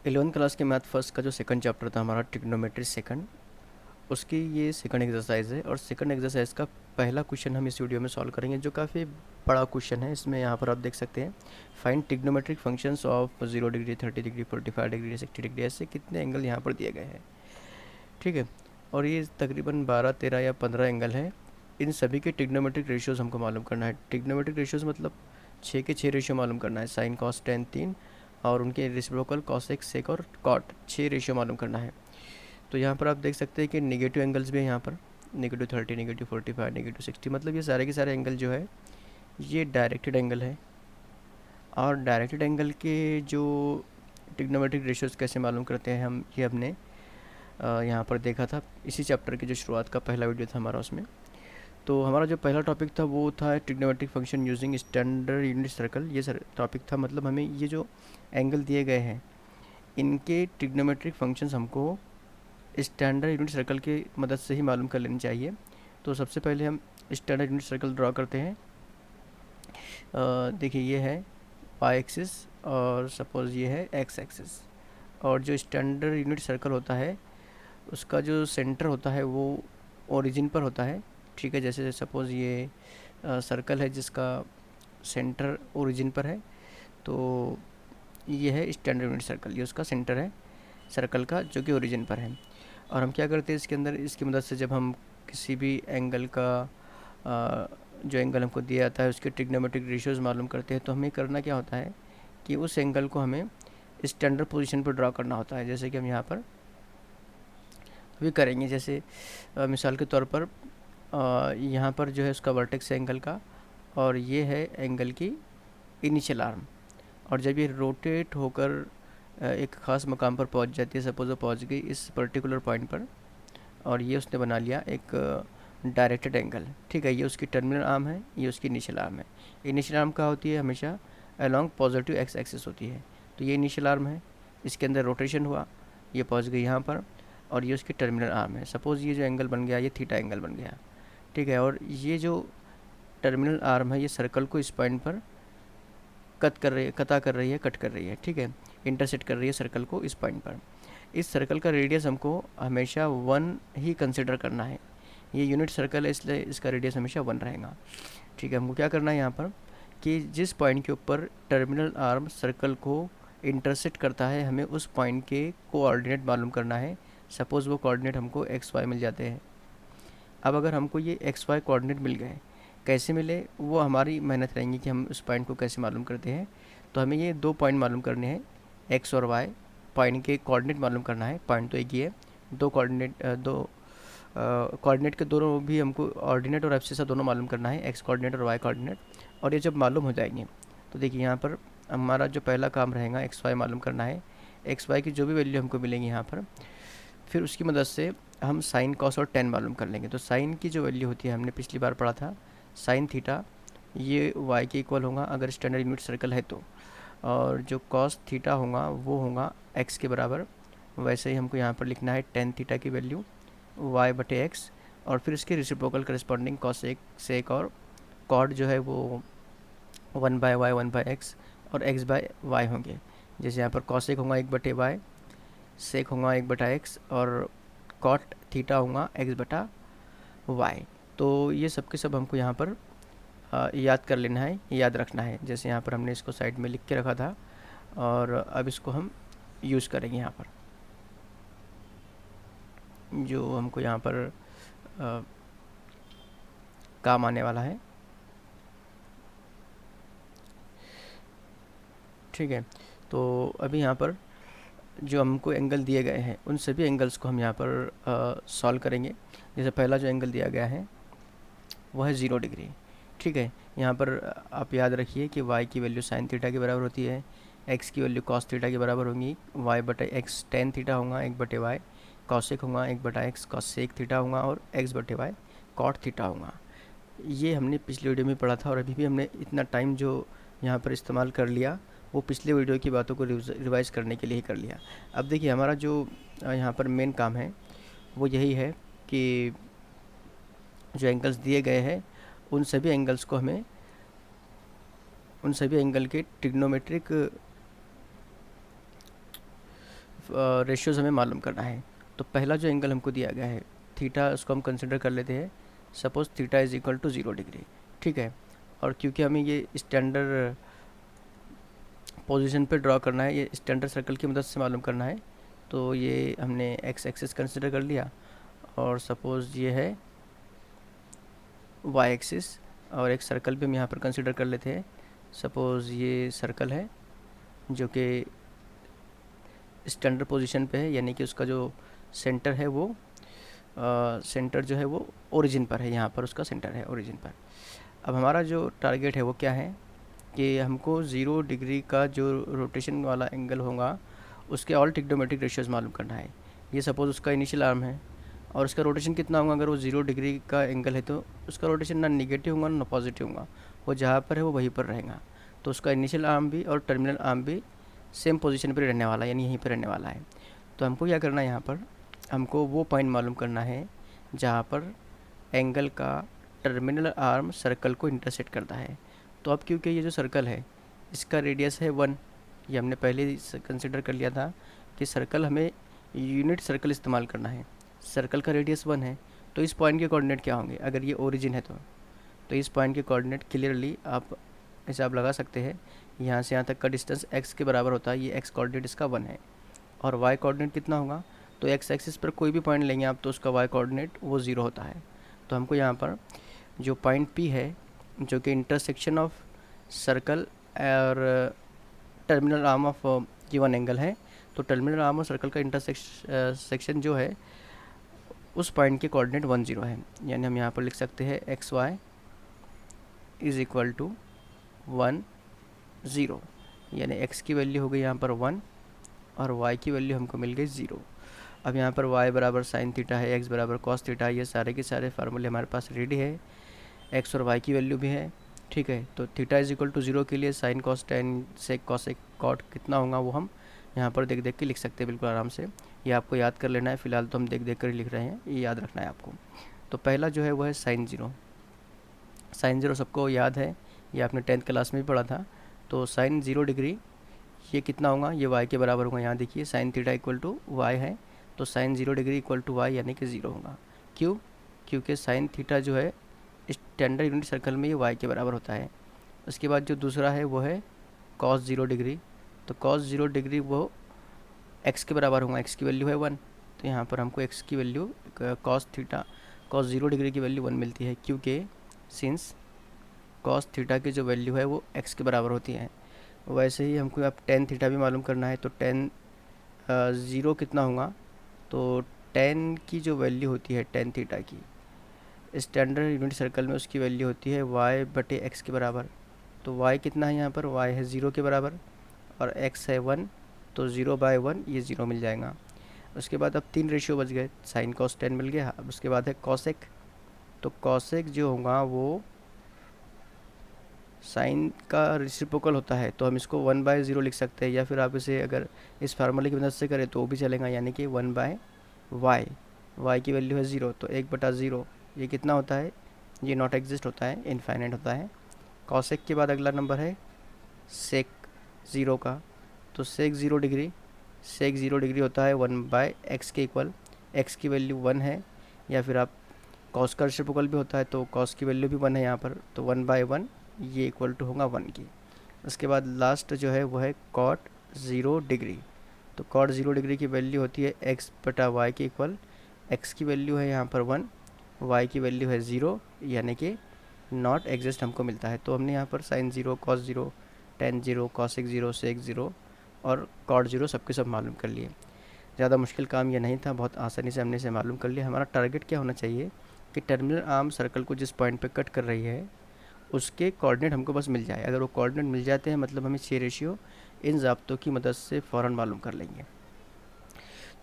11th class के math first का जो सेकंड चैप्टर था हमारा ट्रिग्नोमेट्री सेकंड, उसकी ये सेकंड एक्सरसाइज है। और सेकंड एक्सरसाइज का पहला क्वेश्चन हम इस वीडियो में सॉल्व करेंगे, जो काफ़ी बड़ा क्वेश्चन है। इसमें यहाँ पर आप देख सकते हैं, find trigonometric functions of 0 degree, 30 degree, 45 degree, 60 degree, ऐसे कितने एंगल यहाँ पर दिए गए हैं। ठीक है, और ये तकरीबन 12, 13 या 15 एंगल है। इन सभी के ट्रिग्नोमेट्रिक रेशियोज़ हमको मालूम करना है। ट्रिग्नोमेट्रिक रेशियोज़ मतलब 6 के 6 रेशियो मालूम करना है। साइन कॉस टेन 3, और उनके रेसिप्रोकल कॉस एक्स सेक और कॉट 6 रेशियो मालूम करना है। तो यहाँ पर आप देख सकते हैं कि नेगेटिव एंगल्स भी है यहाँ पर, -30, -45, -60, मतलब ये सारे के सारे एंगल जो है ये डायरेक्टेड एंगल है। और डायरेक्टेड एंगल के जो ट्रिग्नोमेट्रिक रेशियोज़ कैसे मालूम करते हैं हम, ये हमने यहाँ पर देखा था इसी चैप्टर की जो शुरुआत का पहला वीडियो था हमारा उसमें। तो हमारा जो पहला टॉपिक था वो था trigonometric function using standard unit circle. ये सर टॉपिक था, मतलब हमें ये जो एंगल दिए गए हैं इनके ट्रिग्नोमेट्रिक फंक्शंस हमको स्टैंडर्ड यूनिट सर्कल की मदद से ही मालूम कर लेनी चाहिए। तो सबसे पहले हम स्टैंडर्ड यूनिट सर्कल ड्रा करते हैं। देखिए ये है वाई एक्सिस और सपोज़ ये है एक्स एक्सिस। और जो स्टैंडर्ड यूनिट सर्कल होता है उसका जो सेंटर होता है वो ओरिजिन पर होता है। ठीक है, जैसे सपोज़ ये सर्कल है जिसका सेंटर ओरिजिन पर है, तो ये है स्टैंडर्ड यूनिट सर्कल, ये उसका सेंटर है सर्कल का जो कि ओरिजिन पर है। और हम क्या करते हैं इसके अंदर, इसकी मदद से जब हम किसी भी एंगल का जो एंगल हमको दिया जाता है उसके ट्रिग्नोमेट्रिक रेशियोज़ मालूम करते हैं, तो हमें करना क्या होता है कि उस एंगल को हमें स्टैंडर्ड पोजीशन पर ड्रा करना होता है। जैसे कि हम यहाँ पर अभी करेंगे, जैसे मिसाल के तौर पर यहाँ पर जो है उसका वर्टेक्स है एंगल का, और ये है एंगल की इनिशियल आर्म। और जब ये रोटेट होकर एक ख़ास मकाम पर पहुँच जाती है, सपोज़ वो पहुँच गई इस पर्टिकुलर पॉइंट पर, और ये उसने बना लिया एक डायरेक्टेड एंगल। ठीक है, ये उसकी टर्मिनल आर्म है, ये उसकी इनिशियल आर्म है। इनिशियल आर्म क्या होती है, हमेशा अलोंग पॉजिटिव एक्स एक्सिस होती है। तो ये इनिशियल आर्म है, इसके अंदर रोटेशन हुआ, ये पहुँच गई यहाँ पर, और ये उसकी टर्मिनल आर्म है। सपोज़ ये जो एंगल बन गया ये थीटा एंगल बन गया। ठीक है, और ये जो टर्मिनल आर्म है ये सर्कल को इस पॉइंट पर कट कर रही है, कट कर रही है। ठीक है, इंटरसेक्ट कर रही है सर्कल को इस पॉइंट पर। इस सर्कल का रेडियस हमको हमेशा 1 ही कंसिडर करना है। ये यूनिट सर्कल है इसलिए इसका रेडियस हमेशा 1 रहेगा। ठीक है, हमको क्या करना है यहाँ पर कि जिस पॉइंट के ऊपर टर्मिनल आर्म सर्कल को इंटरसेक्ट करता है हमें उस पॉइंट के कोऑर्डिनेट मालूम करना है। सपोज़ वो कोऑर्डिनेट हमको एक्स वाई मिल जाते हैं। अब अगर हमको ये एक्स वाई कोऑर्डिनेट मिल गए, कैसे मिले वो हमारी मेहनत रहेंगी कि हम उस पॉइंट को कैसे मालूम करते हैं। तो हमें ये 2 पॉइंट मालूम करने हैं, एक्स और वाई पॉइंट के कोऑर्डिनेट मालूम करना है। पॉइंट तो एक ही है, दो कोऑर्डिनेट के दोनों भी हमको ऑर्डिनेट और एब्सिसा दोनों मालूम करना है, एक्स कोऑर्डिनेट और वाई कोऑर्डिनेट। और ये जब मालूम हो जाएंगे तो देखिए यहाँ पर हमारा जो पहला काम रहेगा एक्स वाई मालूम करना है। एक्स वाई की जो भी वैल्यू हमको मिलेंगी यहाँ पर, फिर उसकी मदद से हम साइन कॉस और टेन मालूम कर लेंगे। तो साइन की जो वैल्यू होती है हमने पिछली बार पढ़ा था, साइन थीटा ये वाई के इक्वल होगा अगर स्टैंडर्ड यूनिट सर्कल है तो, और जो कॉस थीटा होगा वो होगा एक्स के बराबर। वैसे ही हमको यहाँ पर लिखना है टेन थीटा की वैल्यू वाई बटे एक्स, और फिर इसके रिसिप्रोकल करस्पॉन्डिंग कॉस एक सेक और कॉड जो है वो 1/y 1/x और x बाय वाई होंगे। जैसे यहाँ पर कॉस एक होगा 1/y, सेक होगा 1/x, और कॉट थीटा होगा x/y। तो ये सब के सब हमको यहाँ पर याद कर लेना है, याद रखना है। जैसे यहाँ पर हमने इसको साइड में लिख के रखा था, और अब इसको हम यूज़ करेंगे यहाँ पर, जो हमको यहाँ पर काम आने वाला है। ठीक है, तो अभी यहाँ पर जो हमको एंगल दिए गए हैं उन सभी एंगल्स को हम यहाँ पर सॉल्व करेंगे। जैसे पहला जो एंगल दिया गया है वो है 0 डिग्री। ठीक है, यहाँ पर आप याद रखिए कि y की वैल्यू साइन थीटा के बराबर होती है, x की वैल्यू कॉस थीटा के बराबर होगी, y बटे एक्स टेन थीटा होगा 1/y, कॉसेक होगा 1/x कॉसेक थीटा होगा, और x/y कॉट थीटा होगा। ये हमने पिछले वीडियो में पढ़ा था, और अभी भी हमने इतना टाइम जो यहाँ पर इस्तेमाल कर लिया वो पिछले वीडियो की बातों को रिवाइज़ करने के लिए ही कर लिया। अब देखिए हमारा जो यहाँ पर मेन काम है वो यही है कि जो एंगल्स दिए गए हैं उन सभी एंगल्स को हमें उन सभी एंगल के ट्रिग्नोमेट्रिक रेशियोज़ हमें मालूम करना है। तो पहला जो एंगल हमको दिया गया है थीटा, उसको हम कंसिडर कर लेते हैं। Suppose theta is equal to 0 degree, ठीक है। और क्योंकि हमें ये स्टैंडर्ड पोजीशन पे ड्रॉ करना है, ये स्टैंडर्ड सर्कल की मदद से मालूम करना है, तो ये हमने एक्स एक्सिस कंसिडर कर लिया। और सपोज़ ये है वाई एक्सिस, और एक सर्कल भी हम यहाँ पर कंसिडर कर लेते हैं। सपोज़ ये सर्कल है जो कि स्टैंडर्ड पोजीशन पे है, यानी कि उसका जो सेंटर है वो सेंटर जो है वो ओरिजिन पर है, यहाँ पर उसका सेंटर है ओरिजिन पर। अब हमारा जो टारगेट है वो क्या है कि हमको 0 डिग्री का जो रोटेशन वाला एंगल होगा उसके ऑल ट्रिग्नोमेट्रिक रेशियोज़ मालूम करना है। ये सपोज़ उसका इनिशियल आर्म है और उसका रोटेशन कितना होगा, अगर वो 0 डिग्री का एंगल है तो उसका रोटेशन ना निगेटिव होगा ना पॉजिटिव होगा, वो जहाँ पर है वो वहीं पर रहेगा। तो उसका इनिशियल आर्म भी और टर्मिनल आर्म भी सेम पोजीशन पर रहने वाला है, यानी यहीं पर रहने वाला है। तो हमको क्या करना है, यहाँ पर हमको वो पॉइंट मालूम करना है जहाँ पर एंगल का टर्मिनल आर्म सर्कल को इंटरसेक्ट करता है। तो अब क्योंकि ये जो सर्कल है इसका रेडियस है 1, ये हमने पहले ही कंसिडर कर लिया था कि सर्कल हमें यूनिट सर्कल इस्तेमाल करना है, सर्कल का रेडियस 1 है। तो इस पॉइंट के कोऑर्डिनेट क्या होंगे, अगर ये ओरिजिन है तो इस पॉइंट के कोऑर्डिनेट क्लियरली आप हिसाब लगा सकते हैं। यहाँ से यहाँ तक का डिस्टेंस x के बराबर होता है, ये x कोऑर्डिनेट इसका 1 है। और y कोऑर्डिनेट कितना होगा, तो x एक्सिस पर कोई भी पॉइंट लेंगे आप तो उसका y कोऑर्डिनेट वो 0 होता है। तो हमको यहाँ पर जो पॉइंट P है जो कि इंटरसेक्शन ऑफ सर्कल और terminal arm of given angle है, तो टर्मिनल आर्म और सर्कल का इंटरसेक्शन जो है उस पॉइंट के कोऑर्डिनेट 1 0 है। यानी हम यहाँ पर लिख सकते हैं x y is equal to 1 0, यानी x की वैल्यू हो गई यहाँ पर 1 और y की वैल्यू हमको मिल गई 0। अब यहाँ पर y बराबर साइन थीटा है, x बराबर कॉस थीटा, ये सारे के सारे फार्मूले हमारे पास रेडी है, x और y की वैल्यू भी है, ठीक है। तो थीटा इज इक्वल टू 0 के लिए sine cos tan sec cosec cot कितना होगा वो हम यहाँ पर देख देख के लिख सकते हैं बिल्कुल आराम से। ये आपको याद कर लेना है, फ़िलहाल तो हम देख देख कर लिख रहे हैं, ये याद रखना है आपको। तो पहला जो है वो है साइन 0। साइन 0 सबको याद है, ये आपने 10th क्लास में भी पढ़ा था। तो साइन 0 डिग्री ये कितना होगा, ये y के बराबर होगा। यहाँ देखिए sine theta equal to y है, तो sine 0 degree equal to y यानी कि 0 होगा। क्यों, क्योंकि साइन थीटा जो है स्टैंडर्ड यूनिट सर्कल में ये y के बराबर होता है। उसके बाद जो दूसरा है वो है कॉस 0 डिग्री, तो कॉस 0 डिग्री वो x के बराबर होगा, x की वैल्यू है 1। तो यहाँ पर हमको x की वैल्यू कॉस 0 डिग्री की वैल्यू 1 मिलती है, क्योंकि सिंस कॉस थीटा की जो वैल्यू है वो x के बराबर होती है। वैसे ही हमको अब टेन थीटा भी मालूम करना है, तो टेन 0 कितना होगा, तो टेन की जो वैल्यू होती है टेन थीटा की स्टैंडर्ड यूनिट सर्कल में उसकी वैल्यू होती है y बटे x के बराबर। तो y कितना है, यहाँ पर y है 0 के बराबर और x है 1, तो 0/1 ये 0 मिल जाएगा। उसके बाद अब 3 रेशियो बच गए, साइन कॉस 10 मिल गया। अब उसके बाद है कॉसेक, तो कॉसेक जो होगा वो साइन का रेसिप्रोकल होता है, तो हम इसको 1/0 लिख सकते हैं, या फिर आप इसे अगर इस फार्मूले की मदद से करें तो वो भी चलेगा, यानी कि 1/y। y की वैल्यू है 0, तो 1/0 ये कितना होता है, ये नॉट एग्जिस्ट होता है, इनफाइनाइट होता है। कॉसेक के बाद अगला नंबर है सेक 0 का, तो सेक 0 डिग्री होता है 1/x के इक्वल, x की वैल्यू 1 है, या फिर आप कॉस का रेसिप्रोकल भी होता है तो कॉस की वैल्यू भी 1 है यहाँ पर, तो 1/1 ये इक्वल टू होगा 1 की। उसके बाद लास्ट जो है वो है कॉट 0 डिग्री, तो कॉट 0 डिग्री की वैल्यू होती है x बटा वाई के इक्वल, x की वैल्यू है यहाँ पर 1, y की वैल्यू है 0, यानी कि नॉट एग्जिस्ट हमको मिलता है। तो हमने यहाँ पर साइन 0, कॉस 0, टेन 0, कॉसिक 0, सेक 0 और कॉट 0 सबके सब मालूम कर लिए। ज़्यादा मुश्किल काम ये नहीं था, बहुत आसानी से हमने इसे मालूम कर लिया। हमारा टारगेट क्या होना चाहिए कि टर्मिनल आर्म सर्कल को जिस पॉइंट पे कट कर रही है उसके कोऑर्डिनेट हमको बस मिल जाए। अगर वो कोऑर्डिनेट मिल जाते हैं मतलब हमें 6 रेशियो इन ज़ाब्तों की मदद से फ़ौरन मालूम कर लेंगे।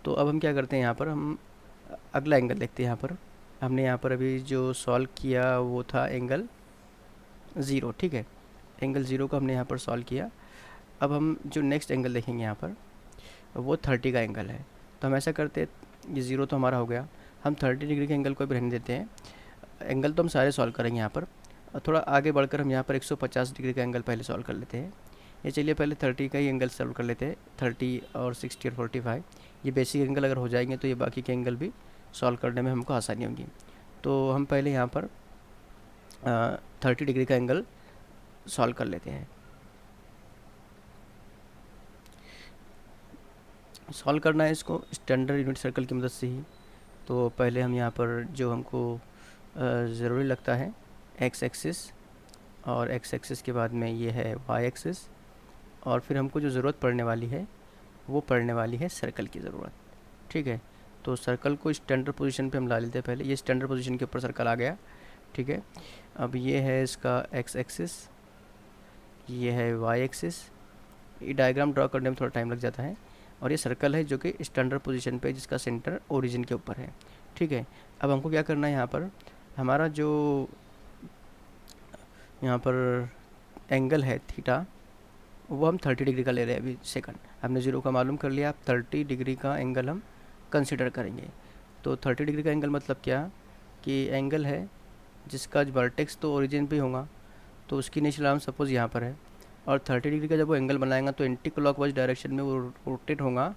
तो अब हम क्या करते हैं, यहाँ पर हम अगला एंगल देखते हैं। यहाँ पर हमने यहाँ पर अभी जो सॉल्व किया वो था एंगल 0, ठीक है, एंगल 0 को हमने यहाँ पर सॉल्व किया। अब हम जो नेक्स्ट एंगल देखेंगे यहाँ पर वो 30 का एंगल है। तो हम ऐसा करते हैं, ये 0 तो हमारा हो गया, हम 30 डिग्री के एंगल को भी रहने देते हैं। एंगल तो हम सारे सॉल्व करेंगे यहाँ पर, और थोड़ा आगे बढ़कर हम यहाँ पर 150 डिग्री का एंगल पहले सॉल्व कर लेते हैं। ये चलिए पहले 30 का ही एंगल सॉल्व कर लेते हैं, 30 और 60 और 45। ये बेसिक एंगल अगर हो जाएंगे तो ये बाकी के एंगल भी सॉल्व करने में हमको आसानी होगी। तो हम पहले यहाँ पर 30 डिग्री का एंगल सॉल्व कर लेते हैं। सॉल्व करना है इसको स्टैंडर्ड यूनिट सर्कल की मदद से ही। तो पहले हम यहाँ पर जो हमको ज़रूरी लगता है एक्स एक्सिस, और एक्स एक्सिस के बाद में ये है वाई एक्सिस, और फिर हमको जो ज़रूरत पड़ने वाली है वो पड़ने वाली है सर्कल की ज़रूरत। ठीक है, तो सर्कल को स्टैंडर्ड पोजीशन पे हम ला लेते हैं पहले। ये स्टैंडर्ड पोजीशन के ऊपर सर्कल आ गया। ठीक है, अब ये है इसका एक्स एक्सिस, ये है वाई एक्सिस। ये डायग्राम ड्रॉ करने में थोड़ा टाइम लग जाता है, और ये सर्कल है जो कि स्टैंडर्ड पोजीशन पे जिसका सेंटर ओरिजिन के ऊपर है। ठीक है, अब हमको क्या करना है, यहाँ पर हमारा जो यहाँ पर एंगल है थीटा, वो हम 30 डिग्री का ले रहे हैं अभी सेकंड। हमने 0 का मालूम कर लिया, अब 30 डिग्री का एंगल हम कंसिडर करेंगे। तो 30 डिग्री का एंगल मतलब क्या कि एंगल है जिसका वर्टेक्स तो ओरिजिन पे होगा, तो उसकी इनिशियल आर्म सपोज़ यहाँ पर है, और 30 डिग्री का जब वो एंगल बनाएगा तो एंटी क्लॉकवाइज डायरेक्शन में वो रोटेट होगा,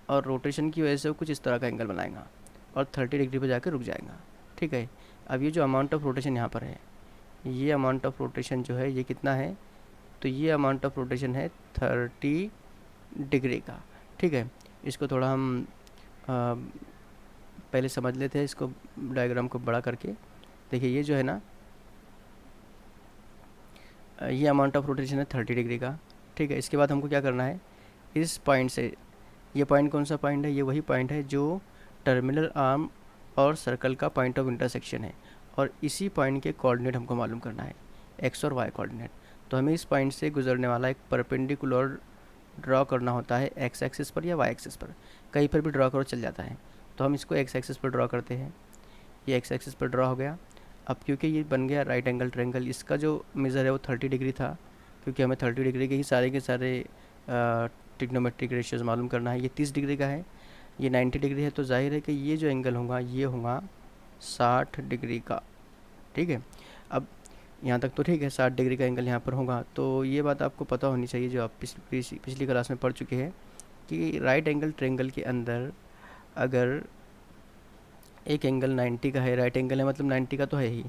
और रोटेशन की वजह से वो कुछ इस तरह का एंगल बनाएगा और 30 डिग्री पे जाकर रुक जाएगा। ठीक है, अब ये जो अमाउंट ऑफ रोटेशन यहाँ पर है, ये अमाउंट ऑफ रोटेशन जो है ये कितना है, तो ये अमाउंट ऑफ रोटेशन है 30 डिग्री का। ठीक है, इसको थोड़ा हम पहले समझ लेते हैं, इसको डायग्राम को बड़ा करके। देखिए ये जो है ना, ये अमाउंट ऑफ रोटेशन है 30 डिग्री का। ठीक है, इसके बाद हमको क्या करना है, इस पॉइंट से, ये पॉइंट कौन सा पॉइंट है, ये वही पॉइंट है जो टर्मिनल आर्म और सर्कल का पॉइंट ऑफ इंटरसेक्शन है, और इसी पॉइंट के कोऑर्डिनेट हमको मालूम करना है, एक्स और वाई कोऑर्डिनेट। तो हमें इस पॉइंट से गुजरने वाला एक परपेंडिकुलर ड्रॉ करना होता है एक्स एक्सिस पर या वाई एक्सिस पर, कहीं पर भी ड्रॉ करो चल जाता है। तो हम इसको एक्स एक्सिस पर ड्रॉ करते हैं, ये एक्स एक्सिस पर ड्रॉ हो गया। अब क्योंकि ये बन गया राइट एंगल ट्रायंगल, इसका जो मेज़र है वो 30 डिग्री था, क्योंकि हमें 30 डिग्री के ही सारे के सारे ट्रिग्नोमेट्रिक रेशियोज़ मालूम करना है। ये 30 डिग्री का है, ये 90 डिग्री है, तो जाहिर है कि ये जो एंगल होगा ये होगा 60 डिग्री का। ठीक है, अब यहाँ तक तो ठीक है, 60 डिग्री का एंगल यहाँ पर होगा। तो ये बात आपको पता होनी चाहिए जो आप पिछली क्लास में पढ़ चुके हैं कि राइट एंगल ट्रायंगल के अंदर अगर एक एंगल 90 का है, राइट एंगल है मतलब 90 का तो है ही,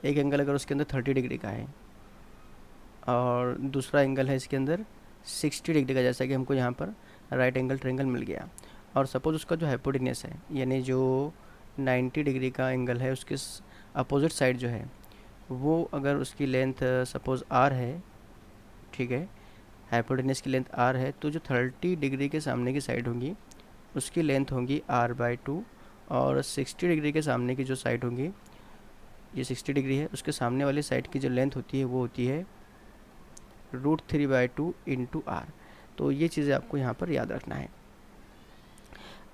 एक एंगल अगर उसके अंदर 30 डिग्री का है और दूसरा एंगल है इसके अंदर 60 डिग्री का, जैसा कि हमको यहाँ पर राइट एंगल ट्रायंगल मिल गया, और सपोज़ उसका जो हाइपोटेन्यूस है यानी जो 90 डिग्री का एंगल है उसके अपोजिट साइड जो है वो अगर उसकी लेंथ सपोज़ आर है, ठीक है, हाइपोटेन्यूस की लेंथ आर है, तो जो 30 डिग्री के सामने की साइड होगी उसकी लेंथ होगी r/2, और 60 डिग्री के सामने की जो साइड होगी, ये 60 डिग्री है, उसके सामने वाली साइड की जो लेंथ होती है वो होती है √3/2 इंटू r। तो ये चीज़ें आपको यहाँ पर याद रखना है।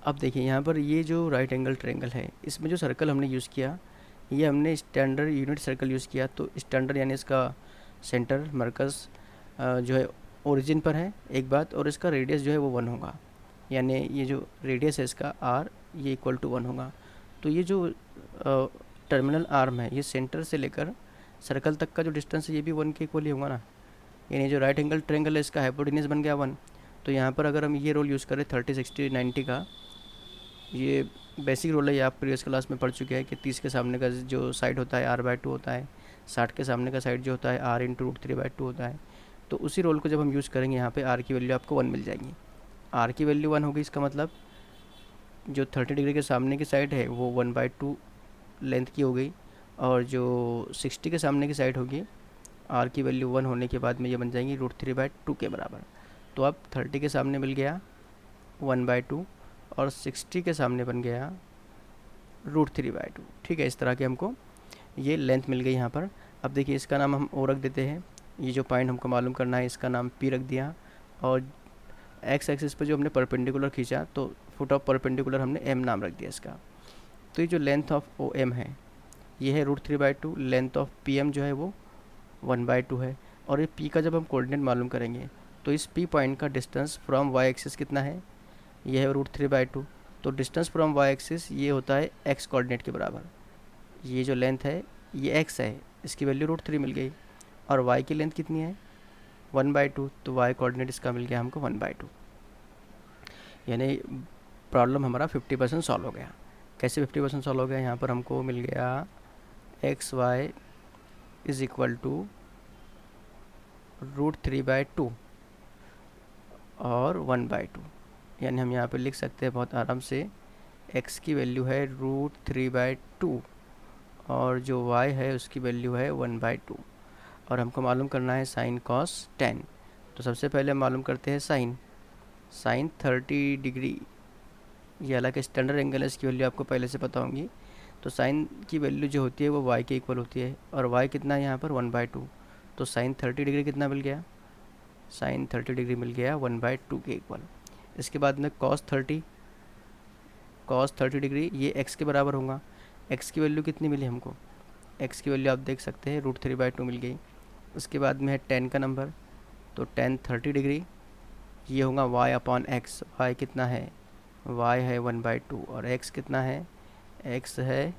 अब देखिए यहाँ पर ये जो राइट एंगल ट्रायंगल है, इसमें जो सर्कल हमने यूज़ किया ये हमने स्टैंडर्ड यूनिट सर्कल यूज़ किया। तो स्टैंडर्ड यानी इसका सेंटर मरकज़ जो है ओरिजिन पर है एक बात, और इसका रेडियस जो है वो 1 होगा, यानी ये जो रेडियस है इसका r ये इक्वल टू 1 होगा। तो ये जो टर्मिनल आर्म है ये सेंटर से लेकर सर्कल तक का जो डिस्टेंस है ये भी 1 के इक्वल ही होगा ना, यानी जो राइट एंगल ट्रायंगल है इसका हाइपोटेन्यूस बन गया 1। तो यहाँ पर अगर हम ये रोल यूज़ करें 30, 60, 90 का, ये बेसिक रोल है, ये आप प्रीवियस क्लास में पढ़ चुके हैं कि 30 के सामने का जो साइड होता है r/2 होता है, 60 के सामने का साइड जो होता है r इंटू √3/2 होता है। तो उसी रोल को जब हम यूज़ करेंगे यहाँ पे r की वैल्यू आपको 1 मिल जाएगी। r की वैल्यू 1 होगी, इसका मतलब जो 30 डिग्री के सामने की साइड है वो 1/2 लेंथ की हो गई, और जो 60 के सामने की साइड होगी r की वैल्यू 1 होने के बाद में ये बन जाएंगी √3/2 के बराबर। तो अब 30 के सामने मिल गया 1/2 और 60 के सामने बन गया √3/2। ठीक है, इस तरह के हमको ये लेंथ मिल गई यहाँ पर। अब देखिए इसका नाम हम ओ रख देते हैं, ये जो पॉइंट हमको मालूम करना है इसका नाम P रख दिया, और एक्स एक्सिस पर जो हमने परपेंडिकुलर खींचा तो फुट ऑफ परपेंडिकुलर हमने M नाम रख दिया इसका। तो ये जो लेंथ ऑफ OM है ये है √3/2, लेंथ ऑफ PM जो है वो 1/2 है, और ये P का जब हम कोऑर्डिनेट मालूम करेंगे तो इस P पॉइंट का डिस्टेंस फ्रॉम वाई एक्सिस कितना है, ये है √3/2। तो डिस्टेंस फ्रॉम वाई एक्सिस ये होता है x कोऑर्डिनेट के बराबर। ये जो लेंथ है ये x है, इसकी वैल्यू √3 मिल गई, और y की लेंथ कितनी है, 1/2, तो वाई कोऑर्डिनेट इसका मिल गया हमको 1/2, यानी प्रॉब्लम हमारा 50% सॉल्व हो गया। कैसे 50% सॉल्व हो गया? यहाँ पर हमको मिल गया x y is equal to √3/2 और 1/2, यानी हम यहाँ पे लिख सकते हैं बहुत आराम से, x की वैल्यू है √3/2 और जो y है उसकी वैल्यू है 1/2, और हमको मालूम करना है साइन कॉस 10। तो सबसे पहले हम मालूम करते हैं साइन 30 डिग्री, ये हालांकि स्टैंडर्ड एंगल है, इसकी वैल्यू आपको पहले से पता होंगी। तो साइन की वैल्यू जो होती है वो y के इक्वल होती है, और y कितना है यहाँ पर 1/2, तो साइन 30 डिग्री कितना मिल गया? साइन 30 डिग्री मिल गया 1/2 के इक्वल। इसके बाद में कॉस 30 डिग्री, ये x के बराबर होगा। x की वैल्यू कितनी मिली हमको? x की वैल्यू आप देख सकते हैं √3/2 मिल गई। उसके बाद में है tan का नंबर, तो tan 30 डिग्री, ये होगा y/x, y कितना है? y है 1/2 और x कितना है? x है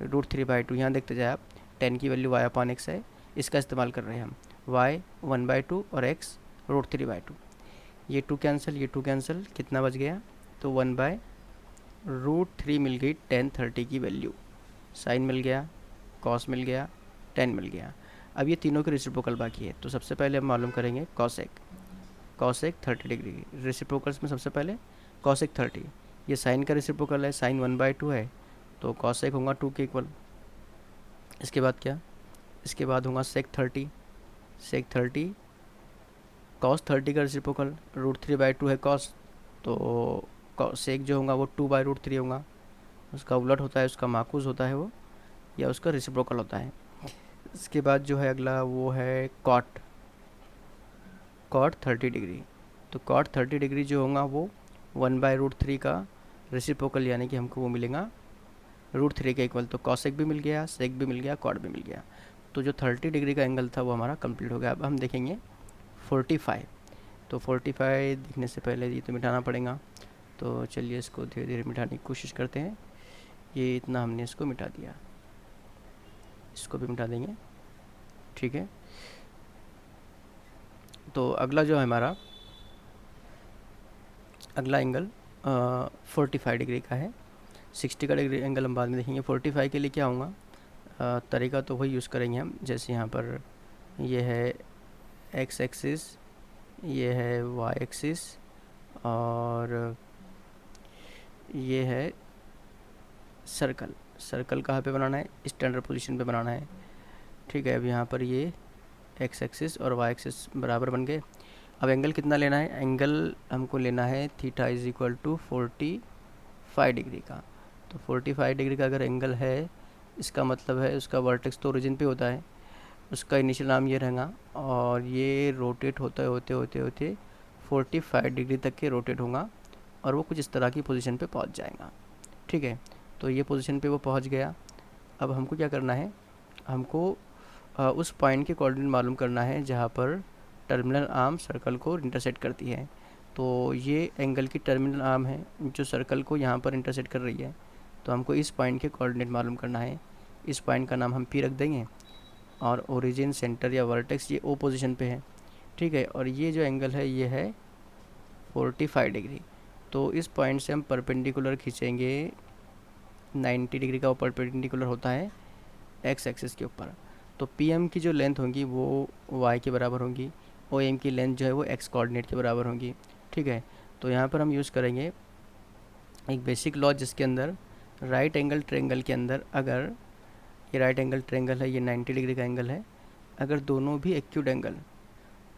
√3/2। यहाँ देखते जाए आप, tan की वैल्यू y/x है, इसका इस्तेमाल कर रहे हैं हम, y 1/2 और x √3/2। ये 2 कैंसिल, ये 2 कैंसिल, कितना बच गया? तो 1/√3 मिल गई tan 30 की वैल्यू। साइन मिल गया, कॉस मिल गया, tan मिल गया। अब ये तीनों के रेसिप्रोकल बाकी है, तो सबसे पहले हम मालूम करेंगे कॉसेक 30 डिग्री। रेसिप्रोकल्स में सबसे पहले कॉसेक 30, ये साइन का रेसिप्रोकल है, साइन 1/2 है, तो कॉसेक होगा 2 के इक्वल। इसके बाद क्या? इसके बाद होगा सेक 30 कॉस 30 का रेसिप्रोकल √3/2 है कॉस, तो सेक जो होगा वो 2/√3 होगा, उसका उलट होता है, उसका माकूस होता है वो, या उसका रेसिप्रोकल होता है। इसके बाद जो है अगला वो है कॉट 30 डिग्री, तो कॉट 30 डिग्री जो होगा वो 1/√3 का रेसिप्रोकल, यानी कि हमको वो मिलेगा √3 के इक्वल। तो कॉसेक भी मिल गया, सेक भी मिल गया, कॉट भी मिल गया, तो जो 30 डिग्री का एंगल था वो हमारा कंप्लीट हो गया। अब हम देखेंगे 45, तो 45 दिखने से पहले ये तो मिटाना पड़ेगा, तो चलिए इसको धीरे धीरे मिटाने की कोशिश करते हैं। ये इतना हमने इसको मिटा दिया, इसको भी मिटा देंगे, ठीक है। तो अगला जो है हमारा अगला एंगल 45 डिग्री का है। 60 का डिग्री एंगल हम बाद में देखेंगे। 45 के लिए क्या होगा? तरीका तो वही यूज़ करेंगे हम, जैसे यहाँ पर ये है x एक्सिस, ये है y एक्सिस, और ये है सर्कल कहाँ पे बनाना है? स्टैंडर्ड पोजीशन पे बनाना है, ठीक है। अब यहाँ पर ये x एक्सिस और y एक्सिस बराबर बन गए। अब एंगल कितना लेना है? एंगल हमको लेना है theta is equal to 45 degree का। तो 45 डिग्री का अगर एंगल है, इसका मतलब है उसका वर्टेक्स तो ओरिजिन पे होता है, उसका इनिशियल नाम ये रहेगा, और ये रोटेट होते होते 45 डिग्री तक के रोटेट होगा, और वो कुछ इस तरह की पोजीशन पे पहुंच जाएगा, ठीक है। तो ये पोजीशन पे वो पहुंच गया। अब हमको क्या करना है? हमको उस पॉइंट के कोऑर्डिनेट मालूम करना है जहाँ पर टर्मिनल आर्म सर्कल को इंटरसेक्ट करती है। तो ये एंगल की टर्मिनल आर्म है जो सर्कल को यहाँ पर इंटरसेक्ट कर रही है, तो हमको इस पॉइंट के कोऑर्डिनेट मालूम करना है। इस पॉइंट का नाम हम P रख देंगे, और ओरिजिन, सेंटर या वर्टेक्स ये O पोजीशन पे है, ठीक है। और ये जो एंगल है ये है 45 डिग्री। तो इस पॉइंट से हम परपेंडिकुलर खींचेंगे 90 डिग्री का, वो परपेंडिकुलर होता है x एक्सिस के ऊपर। तो PM की जो लेंथ होगी वो y के बराबर होगी, OM की लेंथ जो है वो x कोऑर्डिनेट के बराबर होगी, ठीक है। तो यहाँ पर हम यूज़ करेंगे एक बेसिक लॉ, जिसके अंदर राइट एंगल ट्रायंगल के अंदर, अगर ये राइट एंगल ट्रायंगल है, ये 90 डिग्री का एंगल है, अगर दोनों भी एक्यूट एंगल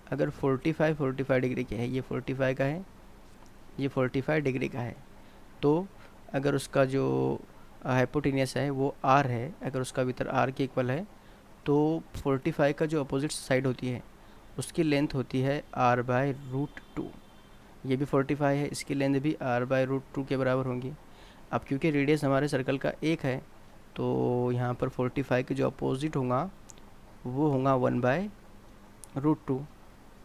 अगर 45 डिग्री के है, ये 45 का है, ये 45 डिग्री का है, तो अगर उसका जो हाइपोटेनियस है वो r है, अगर उसका भीतर r के इक्वल है, तो 45 का जो अपोजिट साइड होती है उसकी लेंथ होती है r/√2। ये भी 45 है, इसकी लेंथ भी r/√2 के बराबर होंगी। अब क्योंकि रेडियस हमारे सर्कल का 1 है, तो यहाँ पर 45 के जो अपोजिट होगा वो होगा 1/√2,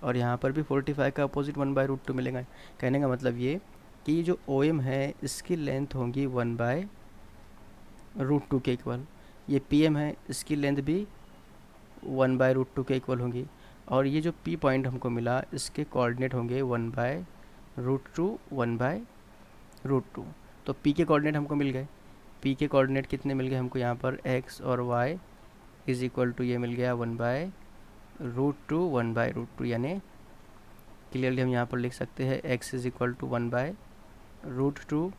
और यहाँ पर भी 45 का अपोजिट 1/√2 मिलेगा। कहने का मतलब ये कि जो OM है इसकी लेंथ होगी 1/√2 के इक्वल। ये PM है, इसकी लेंथ भी 1/√2 के इक्वल होगी। और ये जो P पॉइंट हमको मिला इसके कोऑर्डिनेट होंगे 1/√2 1/√2। तो P के कोऑर्डिनेट हमको मिल गए। P के कोऑर्डिनेट कितने मिल गए हमको यहाँ पर, x और y इज़ इक्वल टू ये मिल गया 1/√2 1/√2, यानी क्लियरली हम यहाँ पर लिख सकते हैं x इज़ इक्वल टू 1/√2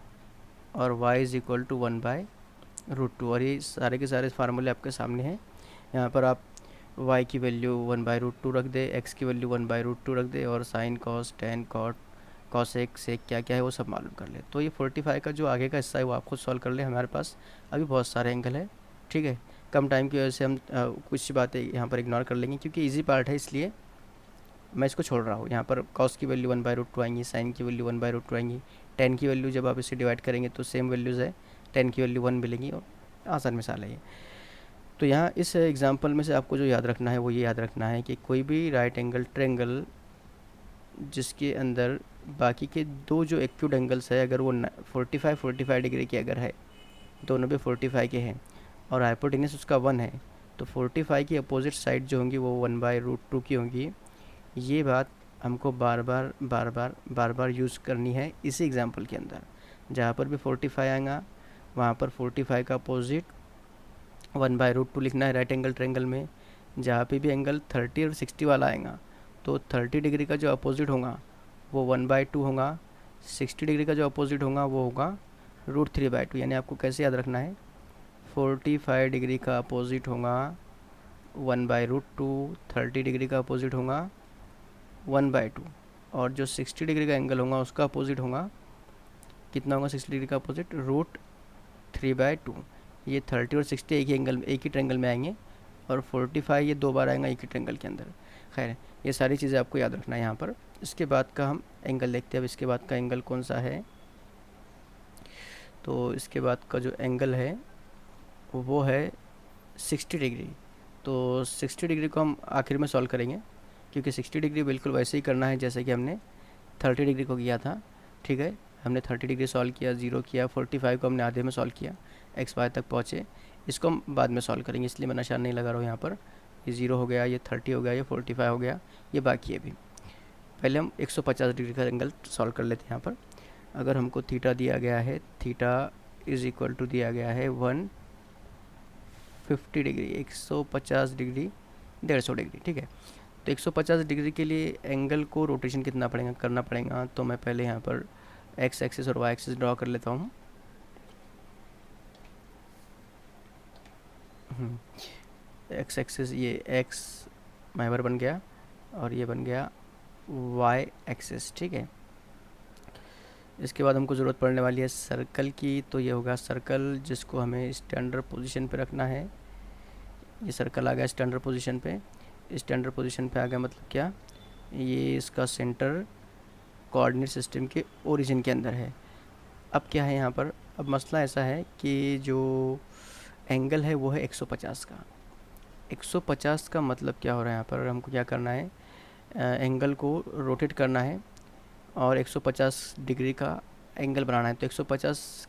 और y इज़ इक्वल टू 1/√2। और ये सारे के सारे फार्मूले आपके सामने हैं। यहाँ पर आप y की वैल्यू 1/√2 रख दे, x की वैल्यू 1/√2 रख दे, और sine cos tan cot cosec sec क्या क्या है वो सब मालूम कर ले। तो ये 45 का जो आगे का हिस्सा है वो आप खुद सॉल्व कर ले। हमारे पास अभी बहुत सारे एंगल है, ठीक है। कम टाइम की वजह से हम कुछ बातें यहाँ पर इग्नोर कर लेंगे, क्योंकि इजी पार्ट है इसलिए मैं इसको छोड़ रहा हूँ। यहाँ पर कॉस की वैल्यू 1/√2 आएंगी, साइन की वैल्यू 1/√2 आएंगी, टेन की वैल्यू जब आप इसे डिवाइड करेंगे तो सेम वैल्यूज़ है, टेन की वैल्यू 1 मिलेंगी। और आसान मिसाल है ये। तो यहाँ इस एग्जांपल में से आपको जो याद रखना है वो ये याद रखना है कि कोई भी राइट एंगल ट्रायंगल जिसके अंदर बाकी के दो जो एक्यूट एंगल्स है, अगर वो 45 डिग्री की अगर है, दोनों भी 45 के हैं और हाइपोटेनस उसका 1 है, तो 45 की अपोजिट साइड जो होंगी वो 1/√2 की होंगी। ये बात हमको बार बार यूज़ करनी है इसी एग्जांपल के अंदर। जहाँ पर भी 45 आएगा वहाँ पर 45 का अपोजिट 1/√2 लिखना है राइट एंगल ट्रायंगल में। जहाँ पे भी एंगल 30 और 60 वाला आएगा तो 30 डिग्री का जो अपोजिट होगा वो 1/2 होगा, 60 डिग्री का जो अपोजिट होगा वो होगा √3/2। यानी आपको कैसे याद रखना है, 45 डिग्री का अपोजिट होगा 1/√2, 30 डिग्री का अपोजिट होगा 1/2, और जो 60 डिग्री का एंगल होगा उसका अपोजिट होगा कितना होगा, 60 डिग्री का अपोजिट √3/2। ये 30 और 60 एक ही एंगल, एक ही ट्रायंगल में आएंगे, और 45 ये दो बार आएगा एक ही ट्रायंगल के अंदर। खैर ये सारी चीज़ें आपको याद रखना है यहाँ पर। इसके बाद का हम एंगल देखते हैं। अब इसके बाद का एंगल कौन सा है, तो इसके बाद का जो एंगल है वो है 60 डिग्री। तो 60 डिग्री को हम आखिर में सॉल्व करेंगे, क्योंकि 60 डिग्री बिल्कुल वैसे ही करना है जैसे कि हमने 30 डिग्री को किया था, ठीक है। हमने 30 डिग्री सॉल्व किया, 0 किया, 45 को हमने आधे में सॉल्व किया, एक्स वाई तक पहुँचे। इसको हम बाद में सॉल्व करेंगे, इसलिए मैं निशान नहीं लगा रहा हूँ यहाँ पर। ये 0 हो गया, ये 30 हो गया, ये 45 हो गया, ये बाकी है अभी। पहले हम 150 डिग्री का एंगल सॉल्व कर लेते हैं। यहाँ पर अगर हमको थीटा दिया गया है, थीटा इज़ इक्वल टू दिया गया है 150 डिग्री, 150 डिग्री 150 डिग्री, ठीक है। तो 150 डिग्री के लिए एंगल को रोटेशन कितना पड़ेगा करना पड़ेगा, तो मैं पहले यहाँ पर एक्स एक्सिस और वाई एक्सिस ड्रॉ कर लेता हूँ। एक्स एक्सिस ये एक्स महवर बन गया और ये बन गया वाई एक्सिस, ठीक है। इसके बाद हमको ज़रूरत पड़ने वाली है सर्कल की, तो ये होगा सर्कल जिसको हमें स्टैंडर्ड पोजीशन पे रखना है। ये सर्कल आ गया स्टैंडर्ड पोजीशन पे। स्टैंडर्ड पोजीशन पे आ गया मतलब क्या, ये इसका सेंटर कोऑर्डिनेट सिस्टम के ओरिजिन के अंदर है। अब क्या है यहाँ पर, अब मसला ऐसा है कि जो एंगल है वो है 150 का। 150 का मतलब क्या हो रहा है, यहाँ पर हमको क्या करना है, एंगल को रोटेट करना है और 150 डिग्री का एंगल बनाना है। तो 150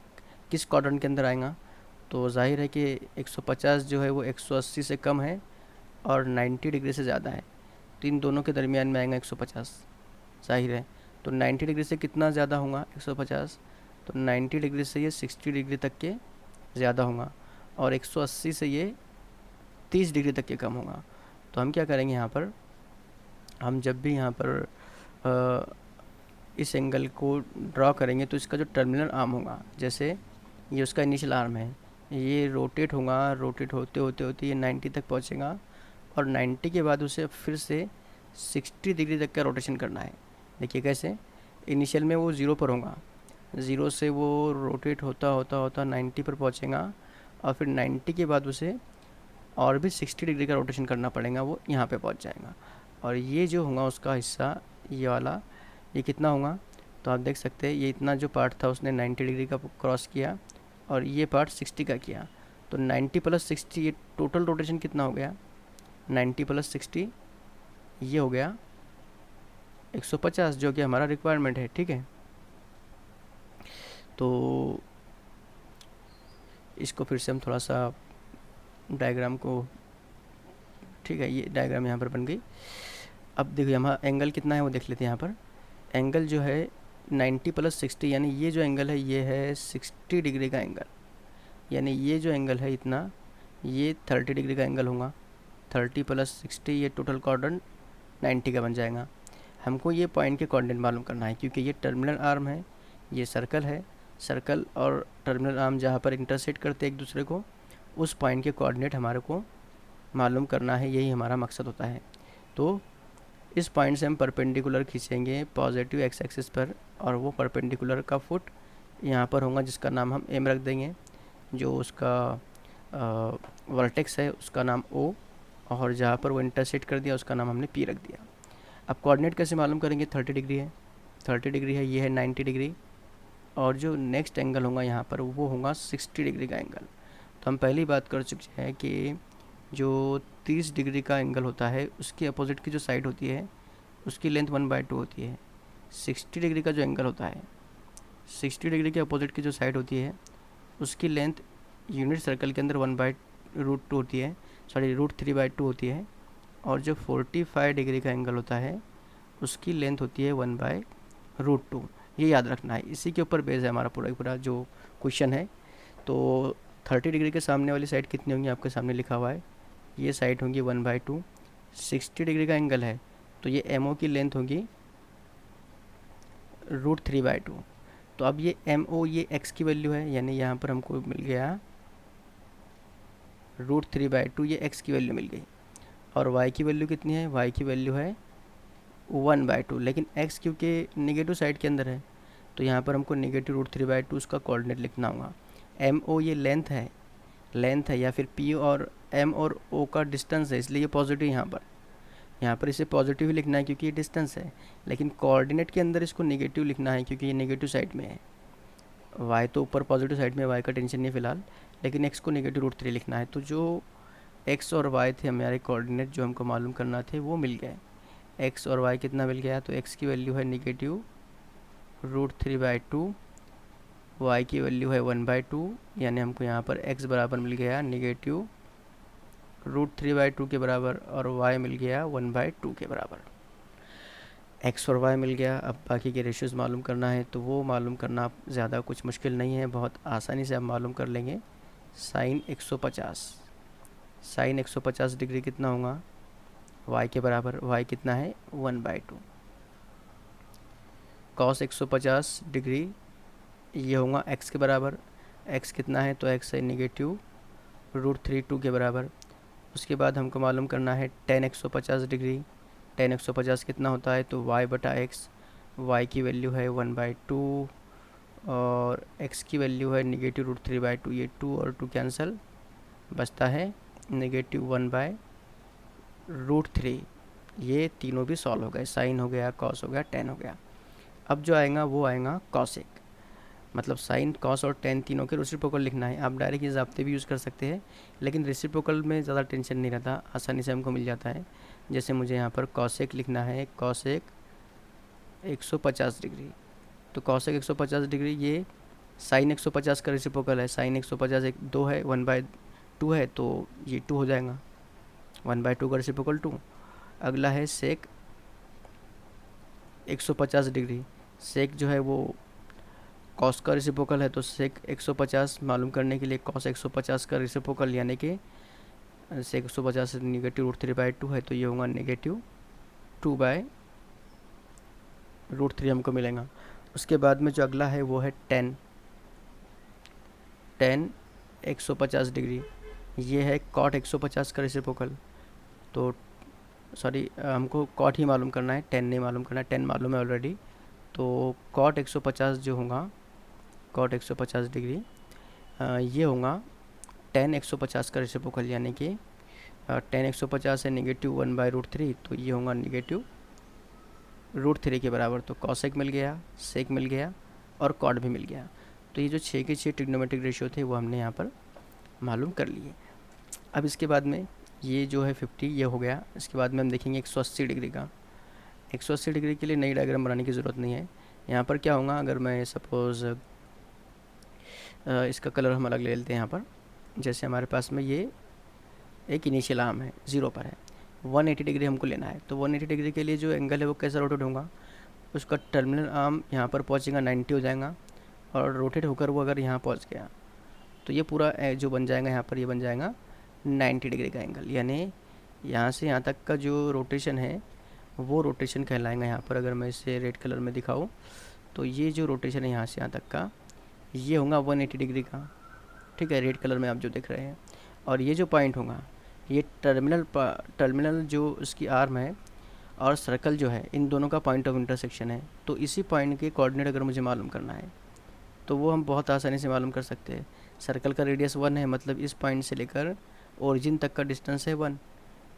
किस क्वाड्रेंट के अंदर आएगा, तो जाहिर है कि 150 जो है वो 180 से कम है और 90 डिग्री से ज़्यादा है, तो इन दोनों के दरमियान में आएगा 150, जाहिर है। तो 90 डिग्री से कितना ज़्यादा होगा 150, तो 90 डिग्री से ये 60 डिग्री तक के ज़्यादा होगा, और 180 से ये 30 डिग्री तक के कम होगा। तो हम क्या करेंगे यहाँ पर, हम जब भी यहाँ पर इस एंगल को ड्रॉ करेंगे तो इसका जो टर्मिनल आर्म होगा, जैसे ये उसका इनिशियल आर्म है, ये रोटेट होगा, रोटेट होते होते होते ये 90 तक पहुँचेगा, और 90 के बाद उसे फिर से 60 डिग्री तक का रोटेशन करना है। देखिए कैसे, इनिशियल में वो 0 पर होगा, 0 से वो रोटेट होता होता होता 90 पर पहुँचेगा, और फिर 90 के बाद उसे और भी 60 डिग्री का रोटेशन करना पड़ेगा, वो यहाँ पे पहुँच जाएगा। और ये जो होगा उसका हिस्सा, ये वाला, ये कितना होगा, तो आप देख सकते हैं ये इतना जो पार्ट था उसने 90 डिग्री का क्रॉस किया और ये पार्ट 60 का किया, तो 90 + 60 ये टोटल रोटेशन कितना हो गया, 90 + 60 ये हो गया 150, जो कि हमारा रिक्वायरमेंट है, ठीक है। तो इसको फिर से हम थोड़ा सा डायग्राम को, ठीक है, ये डायग्राम यहाँ पर बन गई। अब देखिए हमारा एंगल कितना है वो देख लेते हैं। यहाँ पर एंगल जो है 90 + 60, यानी ये जो एंगल है ये है 60 डिग्री का एंगल, यानी ये जो एंगल है इतना, ये 30 डिग्री का एंगल होगा। 30 + 60 ये टोटल कोऑर्डिनेट 90 का बन जाएगा। हमको ये पॉइंट के कोऑर्डिनेट मालूम करना है, क्योंकि ये टर्मिनल आर्म है, ये सर्कल है। सर्कल और टर्मिनल आर्म जहाँ पर इंटरसेक्ट करते हैं एक दूसरे को, उस पॉइंट के कोऑर्डिनेट हमारे को मालूम करना है, यही हमारा मकसद होता है। तो इस पॉइंट से हम परपेंडिकुलर खींचेंगे पॉजिटिव एक्स एक्सिस पर, और वो परपेंडिकुलर का फुट यहाँ पर होगा, जिसका नाम हम एम रख देंगे। जो उसका वर्टेक्स है उसका नाम ओ, और जहाँ पर वो इंटरसेक्ट कर दिया उसका नाम हमने पी रख दिया। अब कोऑर्डिनेट कैसे मालूम करेंगे? 30 डिग्री है, 30 डिग्री है, ये है 90 डिग्री, और जो नेक्स्ट एंगल होगा यहाँ पर वो होगा 60 डिग्री का एंगल। तो हम पहली बात कर चुके हैं कि जो 30 डिग्री का एंगल होता है उसकी अपोजिट की जो साइड होती है उसकी लेंथ 1/2 होती है। 60 डिग्री का जो एंगल होता है, 60 डिग्री के अपोजिट की जो साइड होती है उसकी लेंथ यूनिट सर्कल के अंदर 1/√2 होती है, सॉरी √3/2 होती है। और जो 45 डिग्री का एंगल होता है उसकी लेंथ होती है 1/√2। ये याद रखना है, इसी के ऊपर बेस है हमारा पूरा जो क्वेश्चन है। तो 30 डिग्री के सामने वाली साइड कितनी होंगी आपके सामने लिखा हुआ है, ये साइड होंगी 1/2। 60 डिग्री का एंगल है तो ये एम ओ की लेंथ होगी √3/2। तो अब ये एम ओ ये एक्स की वैल्यू है, यानी यहाँ पर हमको मिल गया √3/2, ये एक्स की वैल्यू मिल गई। और वाई की वैल्यू कितनी है? वाई की वैल्यू है 1/2, लेकिन एक्स क्योंकि नेगेटिव साइड के अंदर है तो यहाँ पर हमको नेगेटिव √3/2 उसका कोऑर्डिनेट लिखना होगा। एम ओ ये लेंथ है या फिर पी और एम और ओ का डिस्टेंस है, इसलिए ये पॉजिटिव यहाँ पर इसे पॉजिटिव ही लिखना है क्योंकि ये डिस्टेंस है। लेकिन कोऑर्डिनेट के अंदर इसको नेगेटिव लिखना है क्योंकि ये नेगेटिव साइड में है। वाई तो ऊपर पॉजिटिव साइड में, वाई का टेंशन नहीं फ़िलहाल, लेकिन एक्स को नेगेटिव √3 लिखना है। तो जो एक्स और वाई थे हमारे कोऑर्डिनेट जो हमको मालूम करना थे वो मिल गए। एक्स और वाई कितना मिल गया? तो एक्स की वैल्यू है नेगेटिव √3/2, वाई की वैल्यू है 1/2, यानी हमको यहाँ पर एक्स बराबर मिल गया नेगेटिव √3/2 के बराबर, और वाई मिल गया 1/2 के बराबर। एक्स और वाई मिल गया। अब बाकी के रेशियोज़ मालूम करना है, तो वो मालूम करना ज़्यादा कुछ मुश्किल नहीं है, बहुत आसानी से आप मालूम कर लेंगे। साइन 150 डिग्री कितना होगा? वाई के बराबर, वाई कितना है? 1/2। कॉस 150 डिग्री ये होगा एक्स के बराबर, एक्स कितना है? तो एक्स है नेगेटिव √3/2 के बराबर। उसके बाद हमको मालूम करना है tan 150 डिग्री, tan 150 कितना होता है? तो y/x, y की वैल्यू है 1/2 और x की वैल्यू है नेगेटिव √3/2, ये 2 और 2 कैंसिल, बचता है नेगेटिव 1/√3। ये तीनों भी सॉल्व हो गए, साइन हो गया, कॉस हो गया, tan हो गया। अब जो आएगा वो आएगा कॉसेक, मतलब साइन कॉस और टेन तीनों के रेसिप्रोकल लिखना है। आप डायरेक्ट ये ज़ाब्ते भी यूज़ कर सकते हैं, लेकिन रेसिप्रोकल में ज़्यादा टेंशन नहीं रहता, आसानी से हमको मिल जाता है। जैसे मुझे यहाँ पर कॉसेक लिखना है, कॉसेक 150 डिग्री, तो कॉसेक 150 डिग्री ये साइन 150 का रेसिप्रोकल है। साइन 150 एक 2 है, 1/2 है, तो ये 2 हो जाएगा, 1/2 का रेसिप्रोकल 2। अगला है सेक 150 डिग्री, सेक जो है वो कॉस का रेसिप्रोकल है, तो सेक 150 मालूम करने के लिए कॉस 150 का रेसिप्रोकल यानी कि सेक 150 नेगेटिव √3/2 है, तो ये होगा नेगेटिव 2/√3 हमको मिलेगा। उसके बाद में जो अगला है वो है tan 150 डिग्री, ये है कॉट 150 का रेसिप्रोकल। तो सॉरी हमको कॉट ही मालूम करना है, tan नहीं मालूम करना है, tan मालूम है ऑलरेडी। तो कॉट 150 जो होगा, कॉट 150 डिग्री ये होगा tan 150 का रेसिप्रोकल, यानी कि tan 150 है नेगेटिव 1/√3, तो ये होगा नेगेटिव √3 के बराबर। तो कॉसेक मिल गया, सेक मिल गया और कॉट भी मिल गया। तो ये जो 6 के 6 ट्रिग्नोमेट्रिक रेशियो थे वो हमने यहाँ पर मालूम कर लिए। अब इसके बाद में ये जो है 50 ये हो गया। इसके बाद में हम देखेंगे 180 डिग्री का। 180 डिग्री के लिए नई डायग्राम बनाने की ज़रूरत नहीं है। यहाँ पर क्या होगा, अगर मैं सपोज़ इसका कलर हम अलग ले लेते हैं यहाँ पर। जैसे हमारे पास में ये एक इनिशियल आर्म है, 0 पर है, 180 डिग्री हमको लेना है। तो 180 डिग्री के लिए जो एंगल है वो कैसे रोटेट होगा, उसका टर्मिनल आर्म यहाँ पर पहुँचेगा 90 हो जाएगा, और रोटेट होकर वो अगर यहाँ पहुँच गया तो ये पूरा जो बन जाएगा यहाँ पर, ये बन जाएगा 90 डिग्री का एंगल। यानी यहाँ से यहाँ तक का जो रोटेशन है वो रोटेशन कहलाएगा। यहाँ पर अगर मैं इसे रेड कलर में दिखाऊँ तो ये जो रोटेशन है यहाँ से यहाँ तक का, ये होगा 180 डिग्री का, ठीक है, रेड कलर में आप जो देख रहे हैं। और ये जो पॉइंट होगा, ये टर्मिनल जो उसकी आर्म है और सर्कल जो है, इन दोनों का पॉइंट ऑफ इंटरसेक्शन है। तो इसी पॉइंट के कोऑर्डिनेट अगर मुझे मालूम करना है तो वो हम बहुत आसानी से मालूम कर सकते हैं। सर्कल का रेडियस 1 है, मतलब इस पॉइंट से लेकर ओरिजिन तक का डिस्टेंस है 1।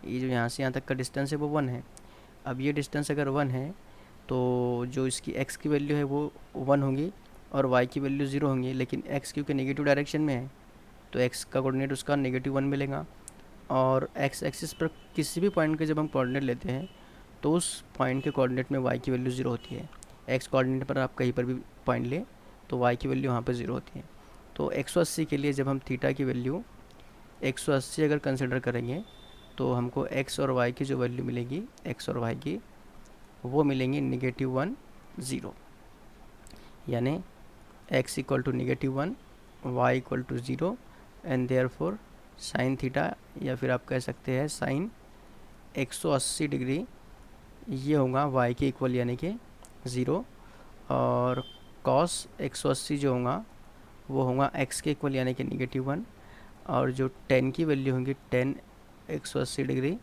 ये जो यहाँ से यहाँ तक का डिस्टेंस है वो 1 है। अब ये डिस्टेंस अगर 1 है तो जो इसकी x की वैल्यू है वो 1 होगी और y की वैल्यू 0 होंगी। लेकिन x क्योंकि नेगेटिव डायरेक्शन में है तो x का कोऑर्डिनेट उसका -1 मिलेगा। और x एक्सिस पर किसी भी पॉइंट के जब हम कोऑर्डिनेट लेते हैं तो उस पॉइंट के कोऑर्डिनेट में y की वैल्यू 0 होती है। x कोऑर्डिनेट पर आप कहीं पर भी पॉइंट लें तो y की वैल्यू वहाँ पर 0 होती है। तो 180 के लिए जब हम थीटा की वैल्यू 180 अगर कंसिडर करेंगे तो हमको x और y की जो वैल्यू मिलेगी, x और y की, वो मिलेंगी -1 0। यानी x equal to -1, y equal to 0 and therefore sine theta, या फिर आप कह सकते हैं साइन 180 डिग्री, ये होगा y के इक्वल यानी कि 0। और कॉस 180 जो होगा वो होगा x के इक्वल यानी कि -1। और जो tan की वैल्यू होगी, tan 180 डिग्री,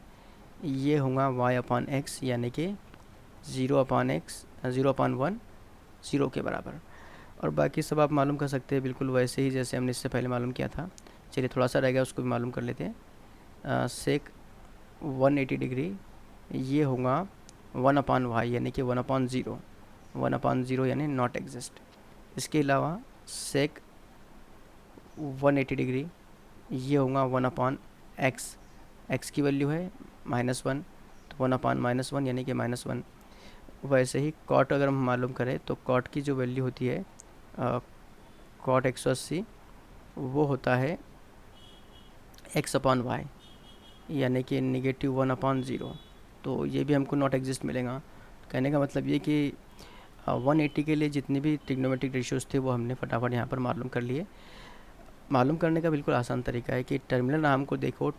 ये होगा y अपान x यानी कि 0/1 0 के बराबर। और बाकी सब आप मालूम कर सकते हैं बिल्कुल वैसे ही जैसे हमने इससे पहले मालूम किया था। चलिए थोड़ा सा रह गया, उसको भी मालूम कर लेते हैं। सेक 180 डिग्री, ये होगा 1/y यानी कि 1/0, 1/0 यानी नॉट एग्जिस्ट। इसके अलावा सेक 180 डिग्री, ये होगा 1/x, x की वैल्यू है -1 तो 1/-1 यानी कि -1। वैसे ही कॉट अगर हम मालूम करें तो कॉट की जो वैल्यू होती है कॉट 180, वो होता है x/y यानी कि -1/0। तो ये भी हमको नॉट एग्जिस्ट मिलेगा। कहने का मतलब ये कि 180 के लिए जितनी भी ट्रिग्नोमेट्रिक रेशियोज़ थे वो हमने फटाफट यहाँ पर मालूम कर लिए। मालूम करने का बिल्कुल आसान तरीका है कि टर्मिनल आर्म को देखो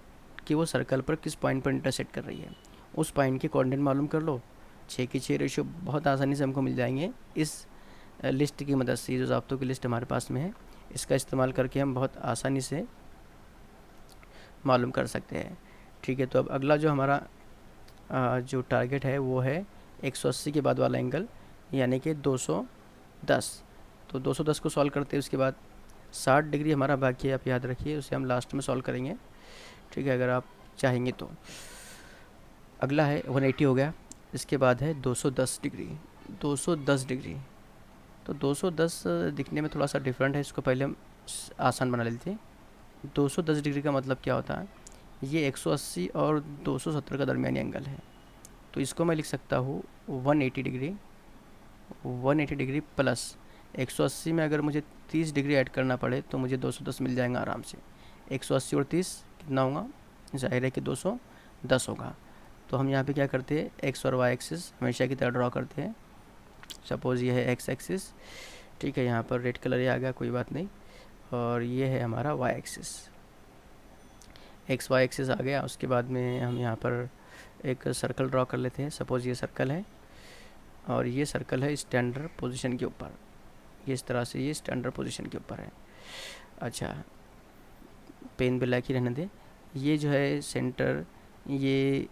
कि वो सर्कल पर किस पॉइंट पर इंटरसेक्ट कर रही है, उस पॉइंट के कोऑर्डिनेट मालूम कर लो। 6 की 6 रेशियो बहुत आसानी से हमको मिल जाएंगे इस लिस्ट की मदद से। जो ज़ाब्तों की लिस्ट हमारे पास में है, इसका इस्तेमाल करके हम बहुत आसानी से मालूम कर सकते हैं। ठीक है, तो अब अगला जो हमारा जो टारगेट है वो है 180 के बाद वाला एंगल यानी कि 210। तो 210 को सॉल्व करते हैं, उसके बाद 60 डिग्री हमारा बाकी है, आप याद रखिए, उसे हम लास्ट में सॉल्व करेंगे। ठीक है, अगर आप चाहेंगे तो। अगला है 180 हो गया, इसके बाद है 210 डिग्री। 210 डिग्री, तो 210 दिखने में थोड़ा सा डिफरेंट है, इसको पहले हम आसान बना लेते हैं। 210 डिग्री का मतलब क्या होता है, ये 180 और 270 का दरमियानी एंगल है। तो इसको मैं लिख सकता हूँ 180 डिग्री, 180 डिग्री प्लस 180 में अगर मुझे 30 डिग्री ऐड करना पड़े तो मुझे 210 मिल जाएगा आराम से। 180 और 30 कितना होगा, जाहिर है कि 210 होगा। तो हम यहाँ पे क्या करते हैं, एक्स और वाई एक्सिस हमेशा की तरह ड्रॉ करते हैं। सपोज़ ये है एक्स एक्सिस, ठीक है, यहाँ पर रेड कलर ही आ गया, कोई बात नहीं। और ये है हमारा Y axis, X Y axis आ गया। उसके बाद में हम यहाँ पर एक सर्कल ड्रॉ कर लेते हैं। सपोज़ ये सर्कल है और ये सर्कल है स्टैंडर्ड पोजीशन के ऊपर, ये इस तरह से ये स्टैंडर्ड पोजीशन के ऊपर है। अच्छा, पेन ब्लैक ही रहने दें। ये जो है सेंटर, ये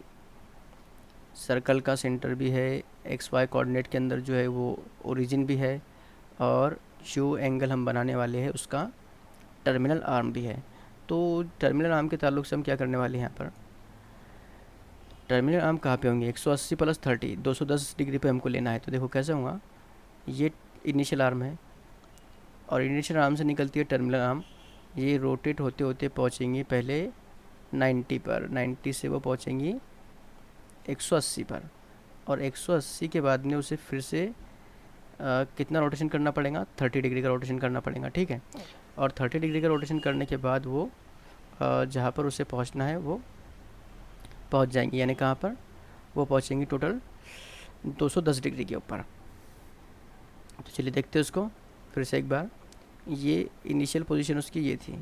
सर्कल का सेंटर भी है, एक्स वाई कोऑर्डिनेट के अंदर जो है वो ओरिजिन भी है, और जो एंगल हम बनाने वाले हैं उसका टर्मिनल आर्म भी है। तो टर्मिनल आर्म के ताल्लुक से हम क्या करने वाले हैं, यहाँ पर टर्मिनल आर्म कहाँ पे होंगे, 180 + 30, 210 डिग्री पे हमको लेना है। तो देखो कैसे होगा, ये इनिशियल आर्म है और इनिशियल आर्म से निकलती है टर्मिनल आर्म, ये रोटेट होते होते पहुँचेंगी पहले 90 पर, 90 से वो पहुँचेंगी 180 पर, और 180 के बाद में उसे फिर से कितना रोटेशन करना पड़ेगा, 30 डिग्री का रोटेशन करना पड़ेगा। ठीक है, और 30 डिग्री का रोटेशन करने के बाद वो जहाँ पर उसे पहुँचना है वो पहुंच जाएंगी, यानी कहाँ पर वो पहुंचेंगी टोटल 210 डिग्री के ऊपर। तो चलिए देखते हैं उसको फिर से एक बार। ये इनिशियल पोजीशन उसकी ये थी,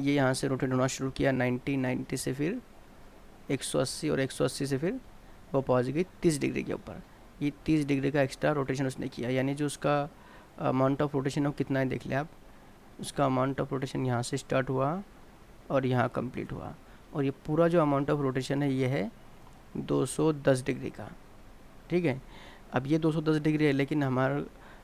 ये यहाँ से रोटेट होना शुरू किया 90 से, फिर 180 और 180 से फिर वो पहुँच गई 30 डिग्री के ऊपर। ये 30 डिग्री का एक्स्ट्रा रोटेशन उसने किया, यानी जो उसका अमाउंट ऑफ रोटेशन है वो कितना है देख लिया आप। उसका अमाउंट ऑफ रोटेशन यहाँ से स्टार्ट हुआ और यहाँ कंप्लीट हुआ, और ये पूरा जो अमाउंट ऑफ रोटेशन है ये है 210 डिग्री का। ठीक है, अब ये 210 डिग्री है, लेकिन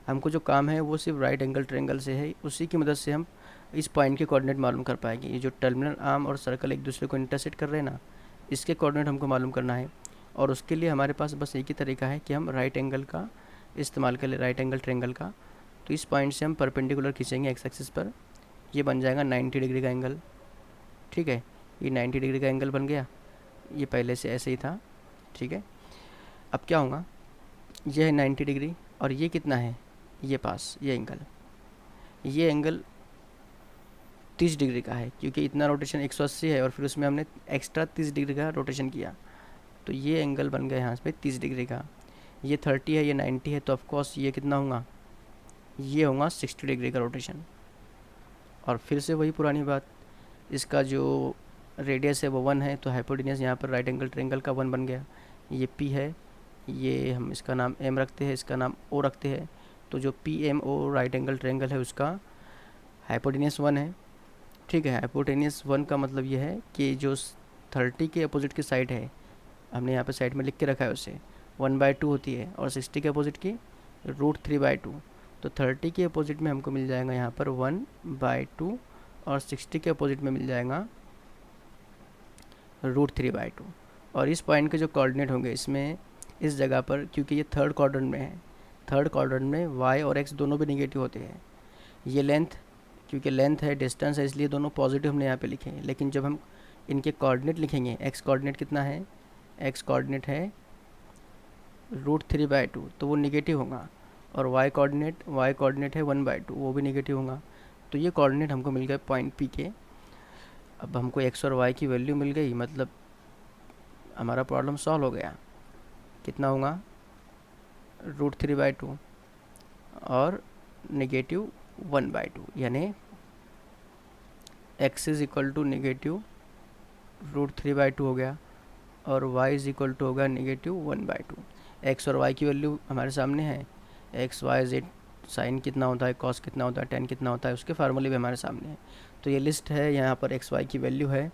हमको जो काम है वो सिर्फ राइट एंगल ट्रायंगल से है, उसी की मदद से हम इस पॉइंट के कोऑर्डिनेट मालूम कर पाएंगे। ये जो टर्मिनल आर्म और सर्कल एक दूसरे को इंटरसेक्ट कर रहे हैं ना, इसके कोऑर्डिनेट हमको मालूम करना है, और उसके लिए हमारे पास बस एक ही तरीका है कि हम राइट एंगल का इस्तेमाल करें, राइट एंगल ट्रायंगल का। तो इस पॉइंट से हम परपेंडिकुलर खींचेंगे एक्स एक्सिस पर, ये बन जाएगा 90 डिग्री का एंगल। ठीक है, ये 90 डिग्री का एंगल बन गया, ये पहले से ऐसे ही था। ठीक है, अब क्या होगा, ये है 90 डिग्री और ये कितना है, ये पास ये एंगल 30 डिग्री का है, क्योंकि इतना रोटेशन 180 है और फिर उसमें हमने एक्स्ट्रा 30 डिग्री का रोटेशन किया, तो ये एंगल बन गया यहाँ पे 30 डिग्री का। ये 30 है, ये 90 है, तो ऑफकोर्स ये कितना होगा, ये होगा 60 डिग्री का रोटेशन। और फिर से वही पुरानी बात, इसका जो रेडियस है वो 1 है, तो हाइपोटेन्यूस यहाँ पर राइट एंगल ट्रायंगल का 1 बन गया। ये P है, ये हम इसका नाम M रखते हैं, इसका नाम O रखते हैं, तो जो PMO राइट एंगल ट्रायंगल है उसका हाइपोटेन्यूस 1 है। ठीक है, हाइपोटेन्यूस 1 का मतलब ये है कि जो 30 के अपोजिट की साइड है, हमने यहाँ पे साइड में लिख के रखा है, उसे 1/2 होती है, और 60 के अपोजिट की √3/2। तो 30 के अपोजिट में हमको मिल जाएगा यहाँ पर 1/2, और 60 के अपोजिट में मिल जाएगा √3/2। और इस पॉइंट के जो कोऑर्डिनेट होंगे इसमें, इस जगह पर, क्योंकि ये थर्ड क्वाड्रेंट में है, थर्ड क्वाड्रेंट में y और x दोनों भी निगेटिव होते हैं। ये लेंथ, क्योंकि लेंथ है, डिस्टेंस है, इसलिए दोनों पॉजिटिव हमने यहाँ पे लिखे हैं, लेकिन जब हम इनके कोऑर्डिनेट लिखेंगे, x कोऑर्डिनेट कितना है, x कोऑर्डिनेट है √3/2, तो वो निगेटिव होगा, और y कोऑर्डिनेट है 1/2, वो भी निगेटिव होगा। तो ये कोऑर्डिनेट हमको मिल गए पॉइंट P के। अब हमको x और y की वैल्यू मिल गई, मतलब हमारा प्रॉब्लम सॉल्व हो गया। कितना होगा, √3/2 और नेगेटिव 1/2, यानी x is equal to negative √3/2 हो गया, और y इज़ इक्वल टू होगा नेगेटिव 1/2। x और y की वैल्यू हमारे सामने है, x y z, साइन कितना होता है, कॉस कितना होता है, टेन कितना होता है, उसके फार्मूले भी हमारे सामने है। तो ये लिस्ट है, यहाँ पर x y की वैल्यू है,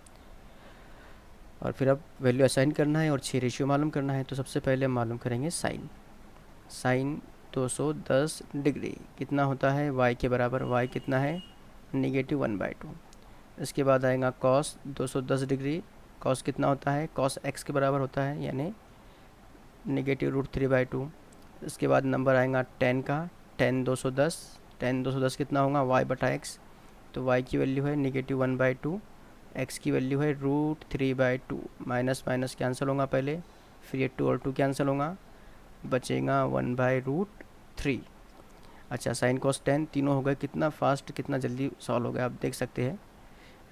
और फिर अब वैल्यू असाइन करना है और 6 रेशियो मालूम करना है। तो सबसे पहले हम मालूम करेंगे साइन 210 डिग्री कितना होता है, y के बराबर, y कितना है, नेगेटिव 1/2। इसके बाद आएगा कॉस 210 डिग्री, कॉस कितना होता है, कॉस x के बराबर होता है, यानी नेगेटिव √3/2। इसके बाद नंबर आएगा टेन का, टेन 210 कितना होगा, y/x, तो y की वैल्यू है नेगेटिव 1/2, x की वैल्यू है √3/2, माइनस माइनस कैंसिल होगा पहले, फिर ये 2 और 2 कैंसिल होगा, बचेगा 1/√3। अच्छा, साइन कॉस टेन तीनों हो गए, कितना फास्ट कितना जल्दी सॉल्व हो गया आप देख सकते हैं,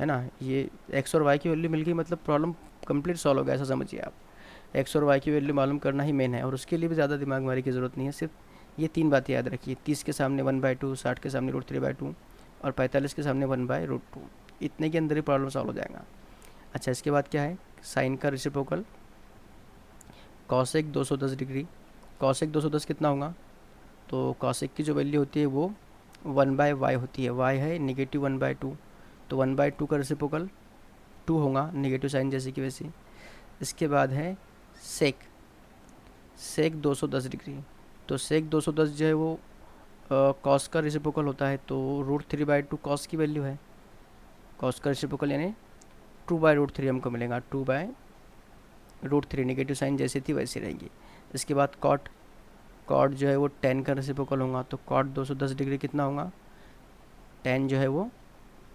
है ना। ये x और y की वैल्यू मिल गई, मतलब प्रॉब्लम कंप्लीट सॉल्व हो गया, ऐसा समझिए आप। x और y की वैल्यू मालूम करना ही मेन है, और उसके लिए भी ज़्यादा दिमाग मारी की ज़रूरत नहीं है, सिर्फ ये 3 बातें याद रखिए, 30 के सामने 1/2, 60 के सामने √3/2, और 45 के सामने 1/√2, इतने के अंदर ही प्रॉब्लम सॉल्व हो जाएगा। अच्छा, इसके बाद क्या है, साइन का रेसिप्रोकल, कॉसेक 210 डिग्री, कॉसेक 210 कितना होगा, तो कॉसेक की जो वैल्यू होती है वो 1/y होती है, y है नेगेटिव 1/2, तो 1/2 का रेसिप्रोकल 2 होगा, नेगेटिव साइन जैसे कि वैसे। इसके बाद है सेक 210 डिग्री, तो सेक 210 जो है वो कॉस का रेसिप्रोकल होता है, तो √3/2 कॉस की वैल्यू है, कॉस का रेसिप्रोकल यानी 2/√3 हमको मिलेगा, 2/√3, नेगेटिव साइन जैसी थी वैसी रहेगी। इसके बाद कॉट जो है वो टेन का रेसिप्रोकल होगा, तो कॉट 210 डिग्री कितना होगा, टेन जो है वो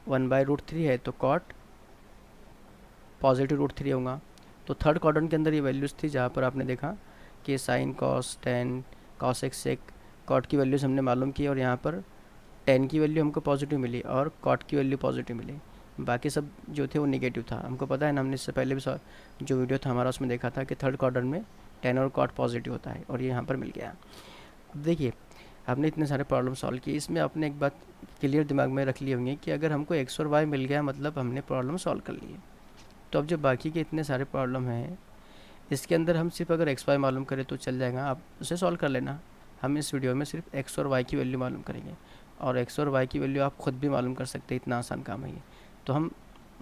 1/√3 है, तो कॉट पॉजिटिव √3 होगा। तो थर्ड क्वाड्रेंट के अंदर ये वैल्यूज़ थी जहाँ पर आपने देखा कि sine cos tan cosec sec cot की वैल्यूज़ हमने मालूम की, और यहाँ पर टेन की वैल्यू हमको पॉजिटिव मिली और कॉट की वैल्यू पॉजिटिव मिली, बाकी सब जो थे वो नेगेटिव था। हमको पता है ना, हमने इससे पहले भी जो वीडियो था हमारा उसमें देखा था कि थर्ड क्वाड्रेंट में टेन और कॉट पॉजिटिव होता है, और ये यहाँ पर मिल गया। अब देखिए, हमने इतने सारे प्रॉब्लम सॉल्व किए, इसमें आपने एक बात क्लियर दिमाग में रख ली होंगी कि अगर हमको एक्स और वाई मिल गया मतलब हमने प्रॉब्लम सॉल्व कर ली है। तो अब जो बाकी के इतने सारे प्रॉब्लम हैं, इसके अंदर हम सिर्फ अगर एक्स वाई मालूम करें तो चल जाएगा, आप उसे सॉल्व कर लेना। हम इस वीडियो में सिर्फ एक्स और वाई की वैल्यू मालूम करेंगे, और एक्स और वाई की वैल्यू आप खुद भी मालूम कर सकते हैं, इतना आसान काम है ये। तो हम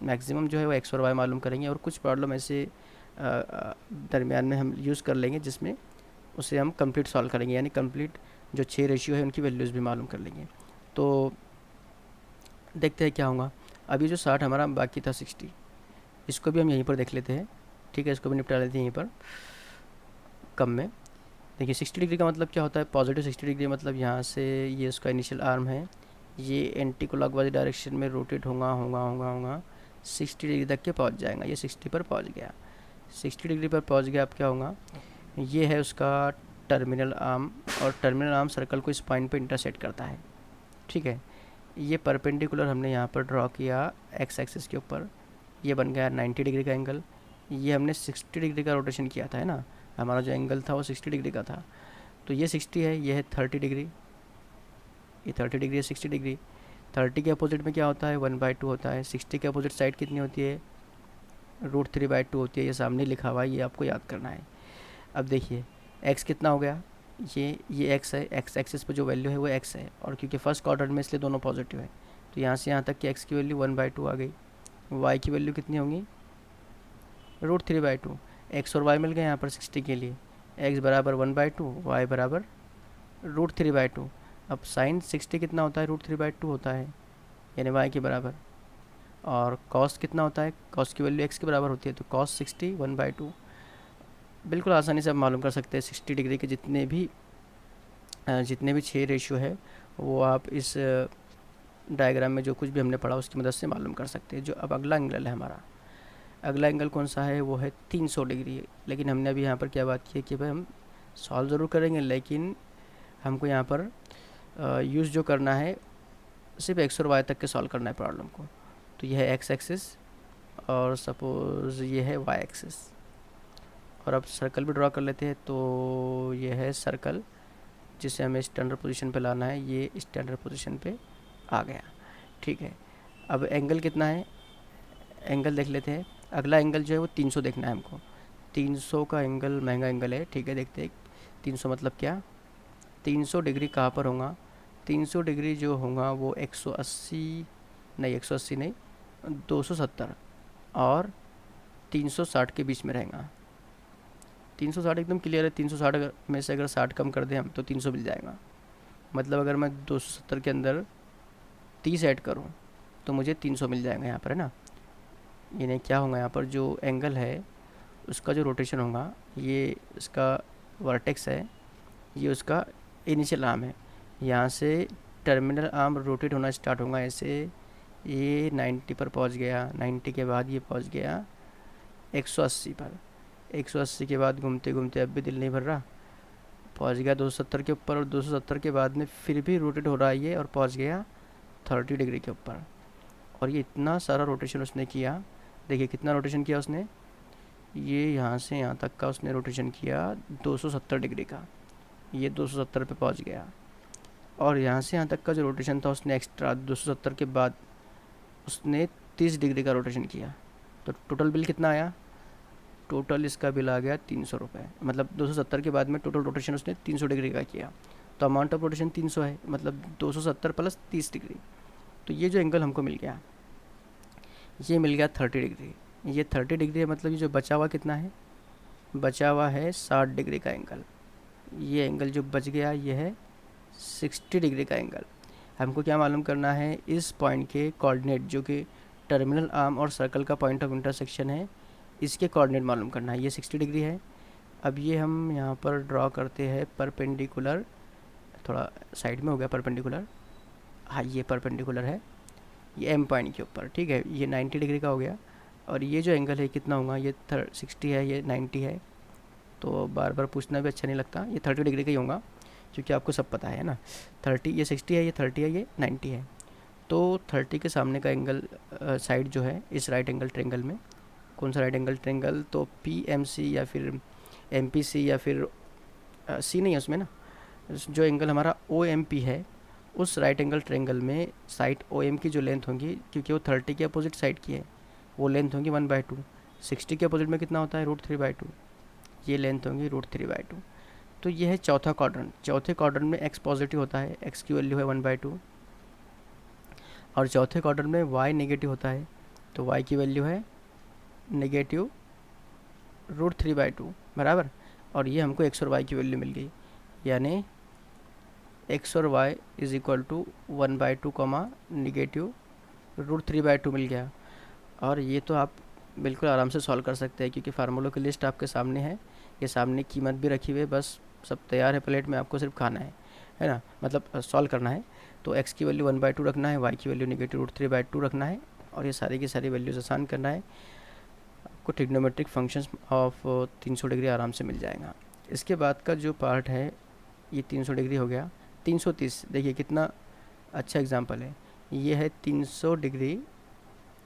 मैक्सिमम जो है वो एक्स और वाई मालूम करेंगे, और कुछ प्रॉब्लम ऐसे दरमियान में हम यूज़ कर लेंगे जिसमें उसे हम कंप्लीट सॉल्व करेंगे, यानी कंप्लीट जो 6 रेशियो है उनकी वैल्यूज़ भी मालूम कर लेंगे। तो देखते हैं क्या होगा। अभी जो 60 हमारा बाकी था 60, इसको भी हम यहीं पर देख लेते हैं, ठीक है, इसको भी निपटा लेते हैं यहीं पर कम में। देखिए 60 डिग्री का मतलब क्या होता है, पॉजिटिव 60 डिग्री मतलब यहाँ से ये उसका इनिशियल आर्म है, ये एंटी क्लॉकवाइज डायरेक्शन में रोटेट होगा होगा होगा होगा 60 डिग्री तक के पहुँच जाएगा। ये 60 पर पहुँच गया, 60 डिग्री पर पहुँच गया। अब क्या होगा, ये है उसका टर्मिनल आर्म, और टर्मिनल आर्म सर्कल को इस पॉइंट पर इंटरसेक्ट करता है, ठीक है। ये परपेंडिकुलर हमने यहाँ पर ड्रॉ किया एक्स एक्सिस के ऊपर, ये बन गया 90 डिग्री का एंगल। ये हमने 60 डिग्री का रोटेशन किया था, है ना, हमारा जो एंगल था वो 60 डिग्री का था। तो ये 60 है, ये है 30 डिग्री, ये 30 डिग्री है, 60 डिग्री। 30 के अपोजिट में क्या होता है, 1/2 होता है। 60 के अपोजिट साइड कितनी होती है, √3/2 होती है। ये सामने लिखा हुआ है, ये आपको याद करना है। अब देखिए x कितना हो गया, ये x है, x एक्सिस पर जो वैल्यू है वो x है, और क्योंकि फर्स्ट क्वाड्रेंट में इसलिए दोनों पॉजिटिव है, तो यहाँ से यहाँ तक की x की वैल्यू 1/2 आ गई। y की वैल्यू कितनी होगी, √3/2। x और y मिल गए यहाँ पर 60 के लिए, x बराबर 1/2, y बराबर √3/2। अब साइन 60 कितना होता है, √3/2 होता है, यानी y के बराबर। और cos कितना होता है, cos की वैल्यू x के बराबर होती है, तो cos 60 1/2। बिल्कुल आसानी से आप मालूम कर सकते हैं 60 डिग्री के जितने भी 6 रेशियो है वो आप इस डायग्राम में जो कुछ भी हमने पढ़ा उसकी मदद से मालूम कर सकते हैं। जो अब अगला एंगल है हमारा, अगला एंगल कौन सा है, वो है 300 डिग्री। लेकिन हमने अभी यहाँ पर क्या बात की है कि भाई हम सॉल्व ज़रूर करेंगे, लेकिन हमको यहाँ पर यूज़ जो करना है सिर्फ एक्स और वाई तक के सॉल्व करना है प्रॉब्लम को। तो यह है एक्स एक्सिस, और सपोज़ ये है वाई एक्सिस, और अब सर्कल भी ड्रॉ कर लेते हैं। तो ये है सर्कल जिसे हमें स्टैंडर्ड पोजीशन पे लाना है, ये स्टैंडर्ड पोजीशन पे आ गया, ठीक है। अब एंगल कितना है, एंगल देख लेते हैं। अगला एंगल जो है वो 300 देखना है हमको। 300 का एंगल महंगा एंगल है, ठीक है, देखते हैं 300 मतलब क्या। 300 डिग्री कहाँ पर होगा, 300 डिग्री जो होगा वो 180 नहीं, 180 नहीं, 270 और 360 के बीच में रहेगा। 360 एकदम क्लियर है, 360 में से अगर 60 कम कर दें हम तो 300 मिल जाएगा। मतलब अगर मैं 270 के अंदर 30 ऐड करूँ तो मुझे 300 मिल जाएगा यहाँ पर, है ना। यानी क्या होगा, यहाँ पर जो एंगल है उसका जो रोटेशन होगा, ये इसका वर्टेक्स है, ये उसका इनिशियल आर्म है। यहाँ से टर्मिनल आर्म रोटेट होना स्टार्ट होगा ऐसे, ये 90 पर पहुँच गया, 90 के बाद ये पहुँच गया 180 पर, 180 के बाद घूमते घूमते अब भी दिल नहीं भर रहा, पहुँच गया 270 के ऊपर, और 270 के बाद में फिर भी रोटेट हो रहा है ये, और पहुँच गया 30 डिग्री के ऊपर। और ये इतना सारा रोटेशन उसने किया, देखिए कितना रोटेशन किया उसने, ये यहाँ से यहाँ तक का उसने रोटेशन किया 270 डिग्री का, ये 270 पे पहुँच गया। और यहाँ से यहाँ तक का जो रोटेशन था उसने एक्स्ट्रा 270 के बाद उसने 30 डिग्री का रोटेशन किया। तो टोटल बिल कितना आया, टोटल इसका बिल आ गया 300 रुपये। मतलब 270 के बाद में टोटल रोटेशन उसने 300 डिग्री का किया, तो अमाउंट ऑफ रोटेशन 300 है, मतलब 270 प्लस 30 डिग्री। तो ये जो एंगल हमको मिल गया, ये मिल गया 30 डिग्री। ये 30 डिग्री है, मतलब ये जो बचा हुआ कितना है, बचा हुआ है 60 डिग्री का एंगल। ये एंगल जो बच गया ये है 60 डिग्री का एंगल। हमको क्या मालूम करना है, इस पॉइंट के कोऑर्डिनेट जो कि टर्मिनल आर्म और सर्कल का पॉइंट ऑफ इंटरसेक्शन है, इसके कोऑर्डिनेट मालूम करना है। ये 60 डिग्री है। अब ये हम यहाँ पर ड्रॉ करते हैं परपेंडिकुलर, थोड़ा साइड में हो गया परपेंडिकुलर, हाँ ये परपेंडिकुलर है, ये एम पॉइंट के ऊपर, ठीक है। ये 90 डिग्री का हो गया, और ये जो एंगल है कितना होगा, ये 60 है, ये 90 है, तो बार बार पूछना भी अच्छा नहीं लगता, ये 30 डिग्री का ही होगा क्योंकि आपको सब पता है ना। 30 ये 60 है, ये 30 है, ये 90 है। तो 30 के सामने का एंगल साइड जो है इस राइट एंगल ट्रेंगल में, कौन सा राइट एंगल ट्रेंगल, तो PMC या फिर MPC या फिर सी नहीं है उसमें ना, जो एंगल हमारा OMP है, उस राइट एंगल ट्रेंगल में साइड OM की जो लेंथ होगी, क्योंकि वो 30 के अपोजिट साइड की है, वो लेंथ होगी 1/2। 60 के अपोजिट में कितना होता है, √3/2, ये लेंथ होगी √3/2। तो ये है चौथा क्वाड्रेंट। चौथे क्वाड्रेंट में x पॉजिटिव होता है, x की वैल्यू है 1/2, और चौथे क्वाड्रेंट में y नेगेटिव होता है, तो y की वैल्यू है नेगेटिव √3/2 बराबर। और ये हमको x और y की वैल्यू मिल गई, यानी x और y is equal to 1/2 comma negative √3/2 मिल गया। और ये तो आप बिल्कुल आराम से सॉल्व कर सकते हैं, क्योंकि फार्मूलों की लिस्ट आपके सामने है, ये सामने कीमत भी रखी हुई है, बस सब तैयार है प्लेट में, आपको सिर्फ खाना है ना, मतलब सॉल्व करना है। तो x की वैल्यू 1/2 रखना है, y की वैल्यू नेगेटिव √3/2 रखना है, और ये सारी की सारी वैल्यूज आसान करना है, आपको ट्रिग्नोमेट्रिक फंक्शंस ऑफ 300 डिग्री आराम से मिल जाएगा। इसके बाद का जो पार्ट है, ये 300 डिग्री हो गया। 330 देखिए कितना अच्छा एग्जाम्पल है, ये है 300 डिग्री,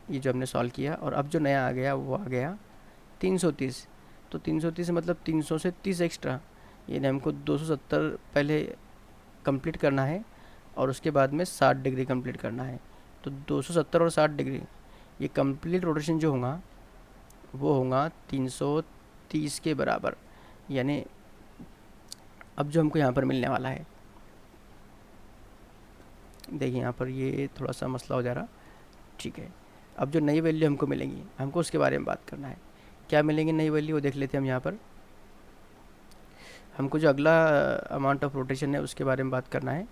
ये जो हमने सॉल्व किया, और अब जो नया आ गया वो आ गया 330। तो 330 मतलब 300 से 30 एक्स्ट्रा, यानी हमको 270 पहले कंप्लीट करना है, और उसके बाद में 60 डिग्री कंप्लीट करना है। तो 270 और 60 डिग्री, ये कंप्लीट रोटेशन जो होगा वो होगा 330 के बराबर। यानी अब जो हमको यहाँ पर मिलने वाला है, देखिए यहाँ पर ये थोड़ा सा मसला हो जा रहा, ठीक है। अब जो नई वैल्यू हमको मिलेंगी, हमको उसके बारे में बात करना है, क्या मिलेंगी नई वैल्यू, वो देख लेते हैं हम। यहाँ पर हमको जो अगला अमाउंट ऑफ रोटेशन है उसके बारे में बात करना है।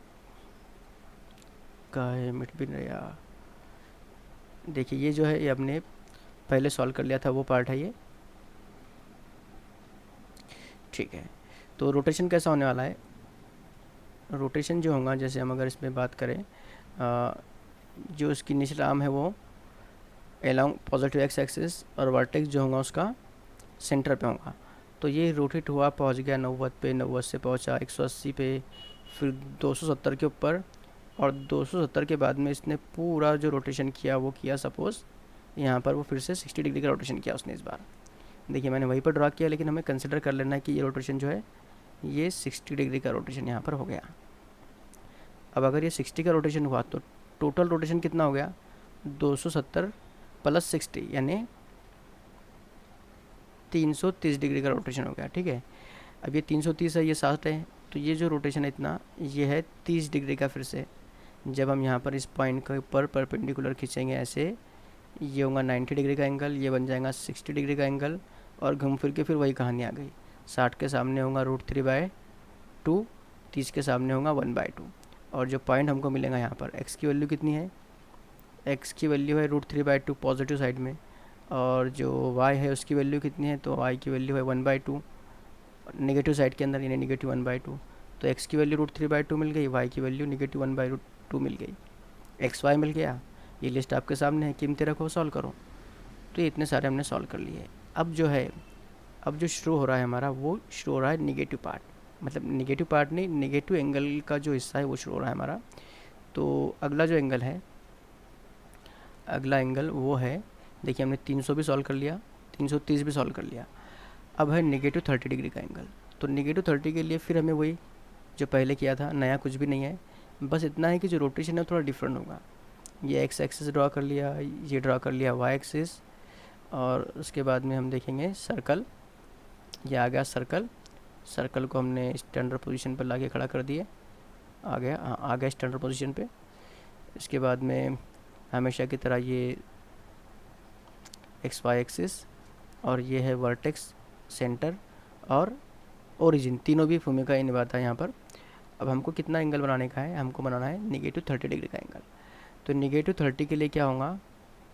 का है मिट भी रहा, देखिए ये जो है ये हमने पहले सॉल्व कर लिया था, वो पार्ट है ये, ठीक है। तो रोटेशन कैसा होने वाला है, रोटेशन जो होगा, जैसे हम अगर इसमें बात करें, जो उसकी इनिशियल आर्म है वो अलोंग पॉजिटिव x एक्सिस, और वर्टेक्स जो होगा उसका सेंटर पे होगा। तो ये रोटेट हुआ, पहुंच गया 90 पे, 90 से पहुंचा 180 पे, फिर 270 के ऊपर, और 270 के बाद में इसने पूरा जो रोटेशन किया वो किया, सपोज़ यहाँ पर वो फिर से 60 डिग्री का रोटेशन किया उसने इस बार। देखिए मैंने वहीं पर ड्रा किया, लेकिन हमें कंसिडर कर लेना है कि ये रोटेशन जो है ये 60 डिग्री का रोटेशन यहाँ पर हो गया। अब अगर ये 60 का रोटेशन हुआ तो टोटल रोटेशन कितना हो गया, 270 + 60 यानी 330 डिग्री का रोटेशन हो गया, ठीक है। अब ये 330 है, ये 60 है, तो ये जो रोटेशन है इतना, ये है 30 डिग्री का। फिर से जब हम यहाँ पर इस पॉइंट के ऊपर परपेंडिकुलर खींचेंगे ऐसे, ये होगा 90 डिग्री का एंगल, ये बन जाएगा 60 डिग्री का एंगल, और घूम फिर के फिर वही कहानी आ गई। 60 के सामने होगा √3/2, 30 के सामने होगा 1/2, और जो पॉइंट हमको मिलेगा यहाँ पर, x की वैल्यू कितनी है, x की वैल्यू है √3/2 पॉजिटिव साइड में, और जो y है उसकी वैल्यू कितनी है, तो y की वैल्यू है 1/2 नेगेटिव साइड के अंदर, यानी नेगेटिव 1/2। तो x की वैल्यू √3/2 मिल गई, y की वैल्यू नेगेटिव 1/2 मिल गई, xy मिल गया। ये लिस्ट आपके सामने है, कीमतें रखो, सॉल्व करो। तो ये इतने सारे हमने सॉल्व कर लिए। अब जो है, अब जो शुरू हो रहा है हमारा, वो शुरू हो रहा है निगेटिव पार्ट, मतलब निगेटिव पार्ट नहीं, निगेटिव एंगल का जो हिस्सा है वो शुरू हो रहा है हमारा। तो अगला जो एंगल है, अगला एंगल वो है, देखिए हमने 300 भी सॉल्व कर लिया, 330 भी सॉल्व कर लिया। अब है नेगेटिव 30 डिग्री का एंगल। तो नेगेटिव 30 के लिए फिर हमें वही जो पहले किया था, नया कुछ भी नहीं है, बस इतना है कि जो रोटेशन है थोड़ा डिफरेंट होगा। ये x एक्सिस ड्रा कर लिया, ये ड्रा कर लिया y एक्सिस, और उसके बाद में हम देखेंगे सर्कल, ये आ गया सर्कल। सर्कल को हमने स्टैंडर्ड पोजीशन पर लाके खड़ा कर दिए, आ गया, हाँ आ गया स्टैंडर्ड पोजीशन पे। इसके बाद में हमेशा की तरह ये XY एक्सिस, और ये है वर्टेक्स, सेंटर और ओरिजिन, तीनों भी भूमिका ही निभाता है यहाँ पर। अब हमको कितना एंगल बनाने का है, हमको बनाना है नेगेटिव 30 डिग्री का एंगल। तो नेगेटिव 30 के लिए क्या होगा,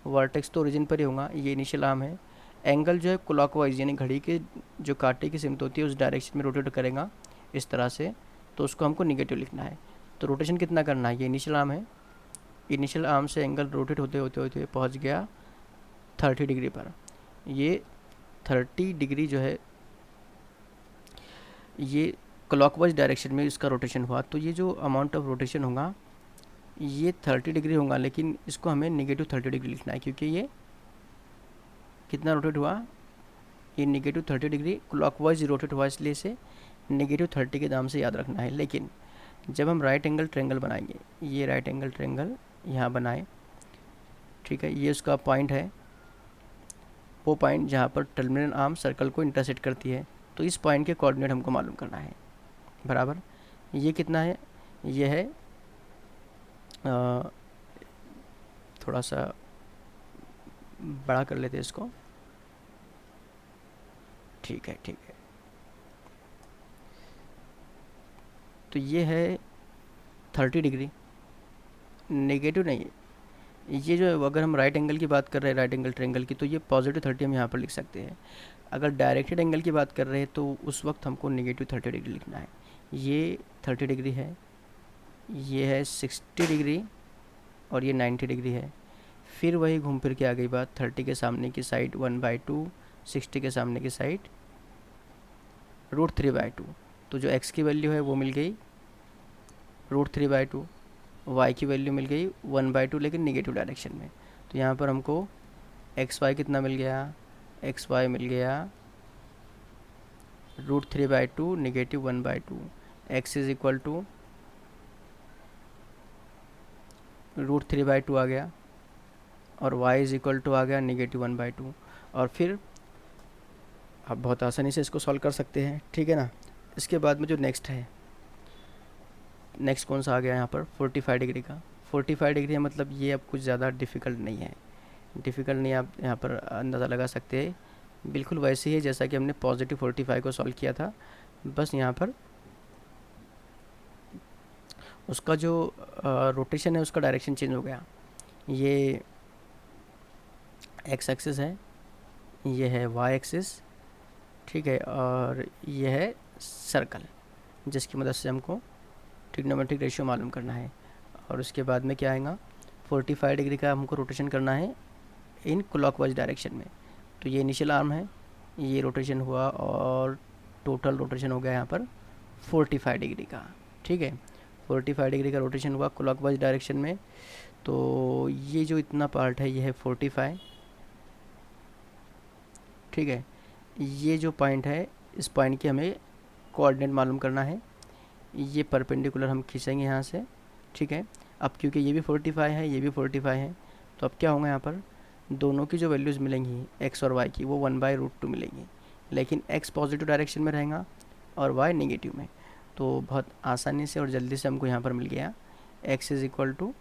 वर्टेक्स तो ओरिजिन पर ही होगा, ये इनिशियल आर्म है। एंगल जो है क्लॉकवाइज, यानी घड़ी के जो कांटे की सिमत होती है उस डायरेक्शन में रोटेट करेगा इस तरह से, तो उसको हमको नेगेटिव लिखना है। तो रोटेशन कितना करना है, ये इनिशियल आर्म है, इनिशियल आर्म से एंगल रोटेट होते होते होते हुए पहुँच गया 30 डिग्री पर। ये 30 डिग्री जो है ये क्लॉकवाइज डायरेक्शन में इसका रोटेशन हुआ। तो ये जो अमाउंट ऑफ रोटेशन होगा ये 30 डिग्री होगा, लेकिन इसको हमें नेगेटिव 30 डिग्री लिखना है, क्योंकि ये कितना रोटेट हुआ, ये नेगेटिव 30 डिग्री क्लॉकवाइज रोटेट हुआ, इसलिए इसे नेगेटिव 30 के नाम से याद रखना है। लेकिन जब हम राइट एंगल ट्रेंगल बनाएंगे, ये राइट एंगल ट्रेंगल यहाँ बनाए, ठीक है, ये उसका पॉइंट है, वो पॉइंट जहाँ पर टर्मिनल आर्म सर्कल को इंटरसेक्ट करती है, तो इस पॉइंट के कोऑर्डिनेट हमको मालूम करना है। बराबर, ये कितना है, ये है थोड़ा सा बड़ा कर लेते हैं इसको, ठीक है ठीक है। तो ये है 30 डिग्री, नेगेटिव नहीं, ये जो अगर हम राइट एंगल की बात कर रहे हैं, राइट एंगल ट्रायंगल की, तो ये पॉजिटिव 30 हम यहाँ पर लिख सकते हैं। अगर डायरेक्टेड एंगल की बात कर रहे हैं तो उस वक्त हमको नेगेटिव 30 डिग्री लिखना है। ये 30 डिग्री है, ये है 60 डिग्री, और ये 90 डिग्री है। फिर वही घूम फिर के आ गई बात, 30 के सामने की साइड 1/2, 60 के सामने की साइड √3/2। तो जो x की वैल्यू है वो मिल गई √3/2, y की वैल्यू मिल गई 1/2, लेकिन निगेटिव डायरेक्शन में। तो यहाँ पर हमको xy कितना मिल गया, xy मिल गया √3/2 नेगेटिव 1/2, x इज इक्वल टू √3/2 आ गया, और y इज इक्वल टू आ गया नेगेटिव 1/2। और फिर आप बहुत आसानी से इसको सॉल्व कर सकते हैं, ठीक है ना। इसके बाद में जो नेक्स्ट है, नेक्स्ट कौन सा आ गया यहाँ पर, 45 डिग्री का। 45 डिग्री है, मतलब ये अब कुछ ज़्यादा डिफ़िकल्ट नहीं है, डिफ़िकल्ट नहीं, आप यहाँ पर अंदाज़ा लगा सकते हैं। बिल्कुल वैसे ही है जैसा कि हमने पॉजिटिव 45 को सॉल्व किया था, बस यहाँ पर उसका जो रोटेशन है उसका डायरेक्शन चेंज हो गया। ये एक्स एक्सिस है, ये है वाई एक्सिस, ठीक है, और ये है सर्कल, जिसकी मदद से हमको ट्रिग्नोमेट्रिक रेशियो मालूम करना है। और उसके बाद में क्या आएगा, 45 डिग्री का हमको रोटेशन करना है इन क्लॉकवाइज डायरेक्शन में। तो ये इनिशियल आर्म है, ये रोटेशन हुआ, और टोटल रोटेशन हो गया यहाँ पर 45 डिग्री का, ठीक है। 45 डिग्री का रोटेशन हुआ क्लॉकवाइज डायरेक्शन में। तो ये जो इतना पार्ट है ये है 45, ठीक है। ये जो पॉइंट है, इस पॉइंट के हमें कोऑर्डिनेट मालूम करना है। ये परपेंडिकुलर हम खींचेंगे यहाँ से, ठीक है। अब क्योंकि ये भी 45 है, ये भी 45 है, तो अब क्या होगा, यहाँ पर दोनों की जो वैल्यूज़ मिलेंगी x और y की, वो 1/√2 मिलेंगी, लेकिन x पॉजिटिव डायरेक्शन में रहेगा और y नेगेटिव में। तो बहुत आसानी से और जल्दी से हमको यहाँ पर मिल गया x इज़ इक्वल टू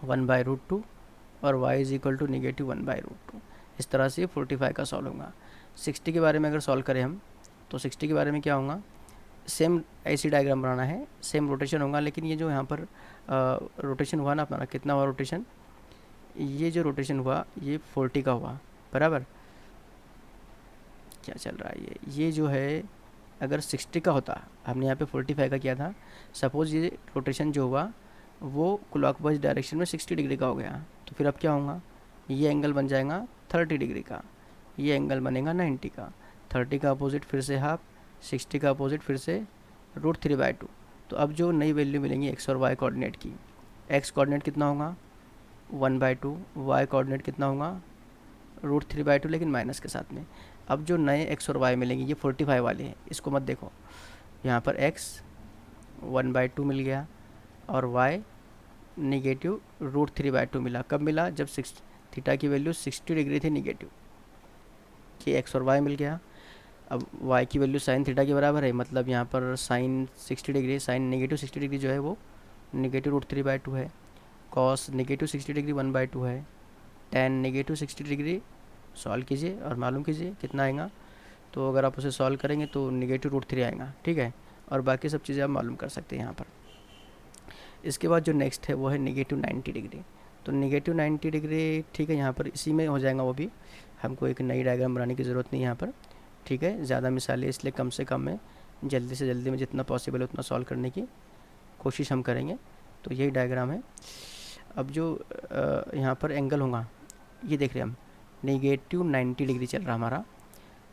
1/√2 और y is equal to negative 1/√2। इस तरह से 45 का सॉल्व होगा। 60 के बारे में अगर सॉल्व करें हम, तो 60 के बारे में क्या होगा, सेम ऐसी डायग्राम बनाना है, सेम रोटेशन होगा, लेकिन ये जो यहाँ पर रोटेशन हुआ ना अपना, कितना हुआ रोटेशन, ये जो रोटेशन हुआ ये 40 का हुआ, बराबर। क्या चल रहा है ये जो है, अगर 60 का होता, हमने यहाँ पे 45 का किया था, सपोज़ ये रोटेशन जो हुआ वो क्लॉकवाइज डायरेक्शन में 60 डिग्री का हो गया, तो फिर अब क्या होगा, ये एंगल बन जाएगा 30 डिग्री का, ये एंगल बनेगा 90 का। 30 का अपोजिट फिर से हाफ, 60 का अपोजिट फिर से √3/2। तो अब जो नई वैल्यू मिलेंगी एक्स और वाई कोऑर्डिनेट की, एक्स कोऑर्डिनेट कितना होगा 1/2, वाई कोऑर्डिनेट कितना होगा √3/2, लेकिन माइनस के साथ में। अब जो नए एक्स और वाई मिलेंगे ये 45 वाले हैं, इसको मत देखो, यहाँ पर एक्स 1/2 मिल गया और वाई नेगेटिव √3/2 मिला। कब मिला, जब थीटा की वैल्यू 60 डिग्री थी नेगेटिव, कि एक्स और वाई मिल गया। अब y की वैल्यू साइन थीटा के बराबर है, मतलब यहाँ पर sine 60 degree, sine negative 60 degree जो है वो नेगेटिव √3/2 है। कॉस नेगेटिव 60 डिग्री 1/2 है। tan नेगेटिव 60 डिग्री सॉल्व कीजिए और मालूम कीजिए कितना आएगा। तो अगर आप उसे सॉल्व करेंगे तो नेगेटिव √3 आएगा, ठीक है। और बाकी सब चीज़ें आप मालूम कर सकते हैं यहाँ पर। इसके बाद जो नेक्स्ट है वो है नेगेटिव 90 डिग्री। तो नेगेटिव 90 डिग्री, ठीक है, यहाँ पर इसी में हो जाएगा वो भी, हमको एक नई डायग्राम बनाने की ज़रूरत नहीं यहाँ पर, ठीक है। ज़्यादा मिसालें इसलिए कम से कम में जल्दी से जल्दी में जितना पॉसिबल है उतना सॉल्व करने की कोशिश हम करेंगे। तो यही डायग्राम है। अब जो यहाँ पर एंगल होगा, ये देख रहे हैं हम, नेगेटिव 90 डिग्री चल रहा हमारा,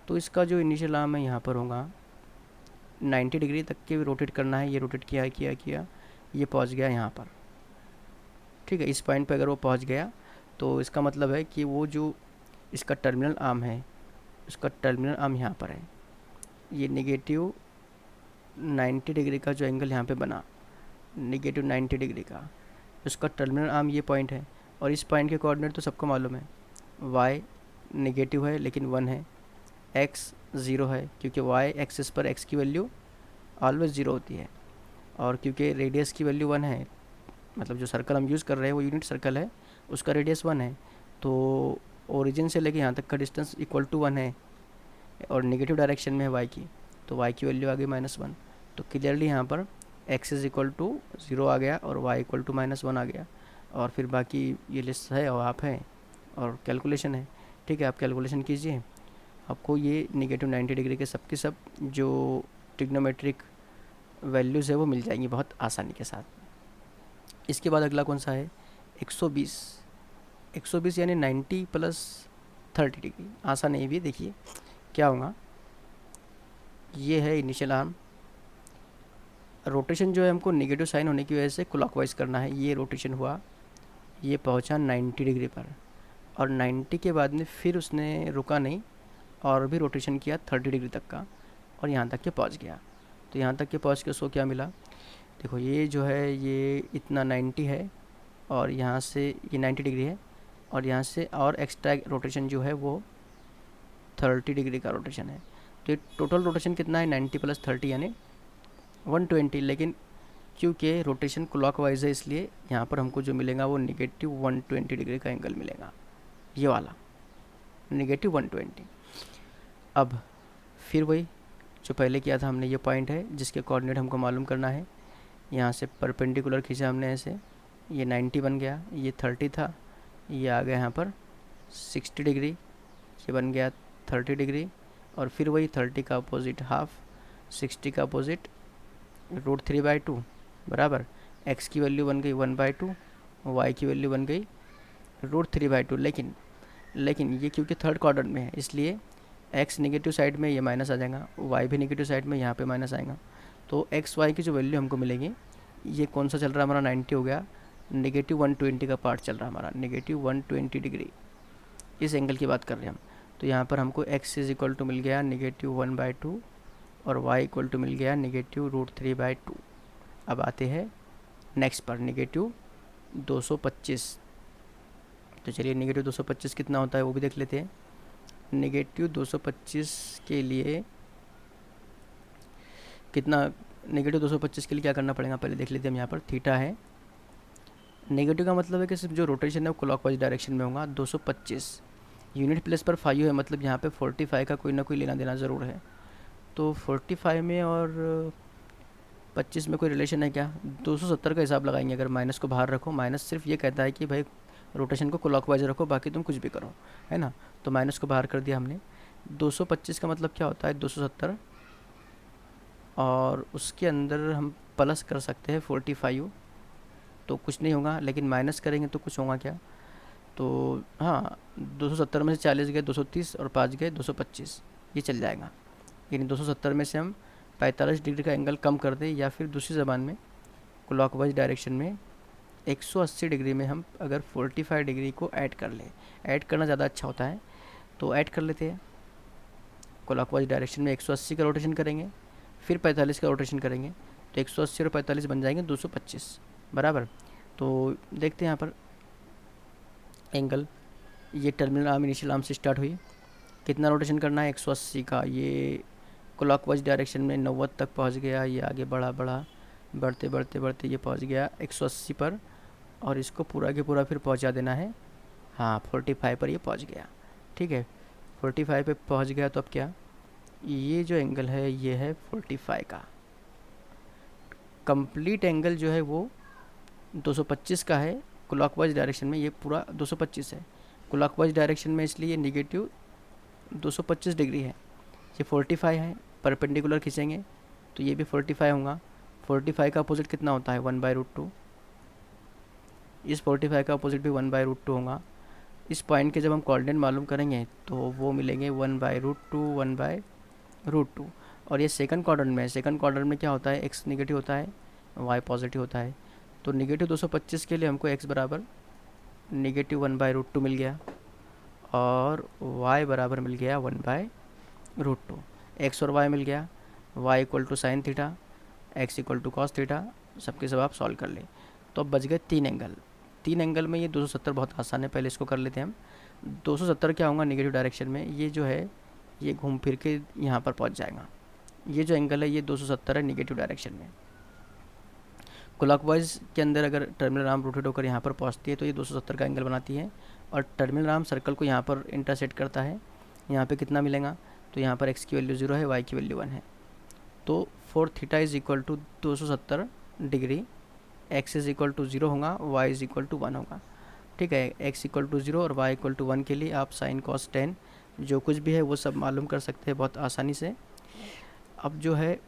तो इसका जो इनिशियल आर्म है यहाँ पर होगा 90 डिग्री तक के रोटेट करना है। ये रोटेट किया किया किया, ये पहुंच गया यहाँ पर, ठीक है। इस पॉइंट पे अगर वो पहुंच गया तो इसका मतलब है कि वो जो इसका टर्मिनल आर्म है, उसका टर्मिनल आर्म यहाँ पर है। ये नेगेटिव 90 डिग्री का जो एंगल यहाँ पे बना, नेगेटिव 90 डिग्री का, उसका टर्मिनल आर्म ये पॉइंट है। और इस पॉइंट के कोऑर्डिनेट तो सबको मालूम है, y नेगेटिव है लेकिन 1 है, x 0 है क्योंकि y एक्सिस पर x की वैल्यू ऑलवेज 0 होती है, और क्योंकि रेडियस की वैल्यू 1 है, मतलब जो सर्कल हम यूज़ कर रहे हैं वो यूनिट सर्कल है, उसका रेडियस 1 है, तो ओरिजिन से लेके यहाँ तक का डिस्टेंस इक्वल टू 1 है, और नेगेटिव डायरेक्शन में है y की, तो y की वैल्यू आ गई -1। तो क्लियरली यहाँ पर x इज़ इक्वल टू 0 आ गया और y इक्वल टू -1 आ गया। और फिर बाकी ये लिस्ट है और आप हैं और कैलकुलेशन है, ठीक है। आप कैलकुलेशन कीजिए, आपको ये नेगेटिव 90 डिग्री के सब के सब जो ट्रिग्नोमेट्रिक वैल्यूज़ है वो मिल जाएंगी बहुत आसानी के साथ। इसके बाद अगला कौन सा है, 120। 120 यानी 90 प्लस 30 डिग्री, आसान है भी। देखिए क्या होगा, ये है इनिशियल आर्म, रोटेशन जो है हमको नेगेटिव साइन होने की वजह से क्लॉकवाइज करना है। ये रोटेशन हुआ, ये पहुंचा 90 डिग्री पर, और 90 के बाद में फिर उसने रुका नहीं और भी रोटेशन किया 30 डिग्री तक का, और यहाँ तक के पहुंच गया। तो यहाँ तक के पहुंच के उसको क्या मिला, देखो ये जो है ये इतना 90 है, और यहाँ से ये 90 डिग्री है, और यहाँ से और एक्स्ट्रा रोटेशन जो है वो 30 डिग्री का रोटेशन है। तो ये टोटल रोटेशन कितना है, 90 प्लस 30 यानी 120। लेकिन क्योंकि रोटेशन क्लॉकवाइज है इसलिए यहाँ पर हमको जो मिलेगा वो नेगेटिव 120 डिग्री का एंगल मिलेगा, ये वाला नेगेटिव 120। अब फिर वही जो पहले किया था हमने, ये पॉइंट है जिसके कोऑर्डिनेट हमको मालूम करना है। यहाँ से परपेंडिकुलर खींचा हमने ऐसे, ये 90 बन गया, ये 30 था, ये आ गया यहाँ पर 60 डिग्री, ये बन गया 30 डिग्री, और फिर वही 30 का अपोजिट हाफ, 60 का अपोजिट √3/2 बराबर, x की वैल्यू बन गई 1/2, y की वैल्यू बन गई √3/2। लेकिन ये क्योंकि थर्ड क्वाड्रेंट में है इसलिए x नेगेटिव साइड में ये माइनस आ जाएगा, y भी नेगेटिव साइड में यहाँ पे माइनस आएगा। तो x y की जो वैल्यू हमको मिलेगी, ये कौन सा चल रहा है हमारा, 90 हो गया, नेगेटिव 120 का पार्ट चल रहा है हमारा, नेगेटिव 120 डिग्री, इस एंगल की बात कर रहे हैं हम। तो यहाँ पर हमको x इज़ इक्वल टू मिल गया नेगेटिव 1/2 और y इक्वल टू मिल गया नेगेटिव √3/2। अब आते हैं नेक्स्ट पर, नेगेटिव 225। तो चलिए नेगेटिव 225 कितना होता है वो भी देख लेते हैं। नेगेटिव 225 के लिए कितना, नेगेटिव 225 के लिए क्या करना पड़ेगा पहले देख लेते हैं हम। यहाँ पर थीटा है, नेगेटिव का मतलब है कि सिर्फ जो रोटेशन है वो क्लॉकवाइज डायरेक्शन में होगा। 225 यूनिट प्लेस पर 5 है, मतलब यहाँ पे 45 का कोई ना कोई लेना देना ज़रूर है। तो 45 में और 25 में कोई रिलेशन है क्या, 270 का हिसाब लगाएंगे। अगर माइनस को बाहर रखो, माइनस सिर्फ ये कहता है कि भाई रोटेशन को क्लॉकवाइज रखो, बाकी तुम कुछ भी करो, है ना। तो माइनस को बाहर कर दिया हमने। 225 का मतलब क्या होता है, 270, और उसके अंदर हम प्लस कर सकते हैं 45, तो कुछ नहीं होगा, लेकिन माइनस करेंगे तो कुछ होगा क्या। तो हाँ, 270 में से 40 गए 230 और 5 गए 225, ये चल जाएगा। यानी 270 में से हम 45 डिग्री का एंगल कम कर दें, या फिर दूसरी ज़बान में क्लॉकवाइज डायरेक्शन में 180 डिग्री में हम अगर 45 डिग्री को ऐड कर लें, ऐड करना ज़्यादा अच्छा होता है, तो ऐड कर लेते हैं। क्लॉकवाइज डायरेक्शन में 180 का रोटेशन करेंगे, फिर 45 का रोटेशन करेंगे, तो 180 और 45 बन जाएंगे 225 बराबर। तो देखते हैं यहाँ पर एंगल, ये टर्मिनल आर्म इनिशियल आर्म से स्टार्ट हुई, कितना रोटेशन करना है 180 का, ये क्लॉकवाइज डायरेक्शन में 90 तक पहुँच गया, ये आगे बढ़ा बढ़ते बढ़ते बढ़ते ये पहुँच गया 180 पर, और इसको पूरा के पूरा फिर पहुँचा देना है, हाँ 45 पर ये पहुँच गया, ठीक है। 45 पे पहुँच गया, तो अब क्या, ये जो एंगल है ये है 45 का। कंप्लीट एंगल जो है वो 225 का है क्लॉकवाइज डायरेक्शन में, ये पूरा 225 है क्लॉकवाइज डायरेक्शन में, इसलिए नेगेटिव 225 डिग्री है। ये 45 है, परपेंडिकुलर खींचेंगे तो ये भी 45 होगा। 45 का अपोजिट कितना होता है, 1/√2। इस 45 का अपोजिट भी 1/√2 होगा। इस पॉइंट के जब हम कोऑर्डिनेट मालूम करेंगे तो वो मिलेंगे 1/√2 1/√2। और ये सेकंड क्वाड्रेंट में है, सेकंड क्वाड्रेंट में क्या होता है, एक्स नेगेटिव होता है, वाई पॉजिटिव होता है। तो नेगेटिव 225 के लिए हमको x बराबर -1/√2 मिल गया और y बराबर मिल गया 1/√2। x और y मिल गया, y equal to sine theta, x equal to cos theta, सबके सब आप सॉल्व कर लें। तो अब बच गए 3 एंगल। 3 एंगल में ये 270 बहुत आसान है, पहले इसको कर लेते हैं हम। 270 क्या होगा नेगेटिव डायरेक्शन में, ये जो है ये घूम फिर के यहाँ पर पहुँच जाएगा। ये जो एंगल है ये 270 है नेगेटिव डायरेक्शन में। क्लॉकवाइज के अंदर अगर टर्मिनल आर्म रोटेट होकर यहाँ पर पहुँचती है तो ये 270 का एंगल बनाती है, और टर्मिनल आर्म सर्कल को यहाँ पर इंटरसेक्ट करता है। यहाँ पे कितना मिलेगा, तो यहाँ पर x की वैल्यू 0 है, y की वैल्यू 1 है। तो for theta is equal to 270 degree, x is equal to 0 होगा, y इज इक्वल टू 1 होगा। ठीक है, x इक्वल टू 0 और y इक्वल टू 1 के लिए आप साइन कॉस टेन जो कुछ भी है वो सब मालूम कर सकते हैं बहुत आसानी से। अब जो है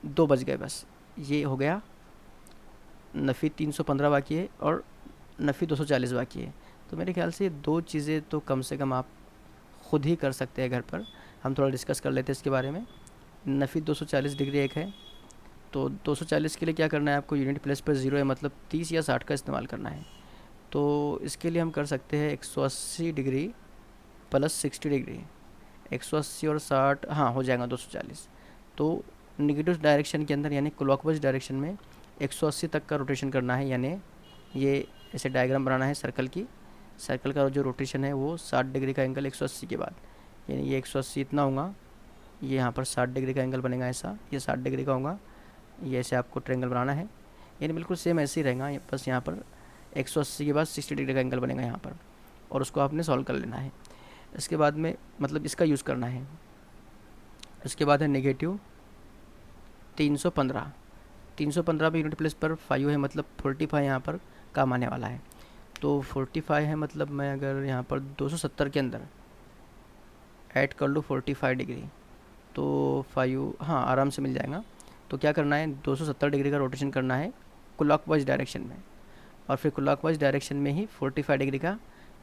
2 बज गए, बस ये हो गया। नफ़ी 315 बाकी है और नफ़ी 240 बाकी है। तो मेरे ख्याल से ये 2 चीज़ें तो कम से कम आप खुद ही कर सकते हैं घर पर। हम थोड़ा डिस्कस कर लेते हैं इसके बारे में। नफ़ी 240 डिग्री एक है, तो 240 के लिए क्या करना है आपको, यूनिट प्लेस पर 0 है, मतलब 30 या 60 का इस्तेमाल करना है। तो इसके लिए हम कर सकते हैं 180 डिग्री प्लस 60 डिग्री, 180 और 60, हाँ हो जाएगा 240। तो नेगेटिव डायरेक्शन के अंदर यानी क्लॉकवाइज डायरेक्शन में 180 तक का रोटेशन करना है, यानी ये ऐसे डायग्राम बनाना है सर्कल की। सर्कल का जो रोटेशन है वो 60 डिग्री का एंगल 180 के बाद, यानी ये 180 इतना होगा, ये यहाँ पर 60 डिग्री का एंगल बनेगा ऐसा, ये 60 डिग्री का होगा, ये ऐसे आपको ट्रायंगल बनाना है। यानी बिल्कुल सेम ऐसे ही रहेगा, बस यहाँ पर 180 के बाद 60 डिग्री का एंगल बनेगा यहाँ पर, और उसको आपने सॉल्व कर लेना है। इसके बाद में मतलब इसका यूज़ करना है। इसके बाद है नेगेटिव 315। 315 भी यूनिट प्लेस पर 5 है, मतलब 45 यहाँ पर काम आने वाला है। तो 45 है, मतलब मैं अगर यहाँ पर 270 के अंदर ऐड कर लूँ 45 डिग्री तो 5, हाँ आराम से मिल जाएगा। तो क्या करना है, 270 डिग्री का रोटेशन करना है क्लॉकवाइज डायरेक्शन में, और फिर क्लॉकवाइज डायरेक्शन में ही 45 डिग्री का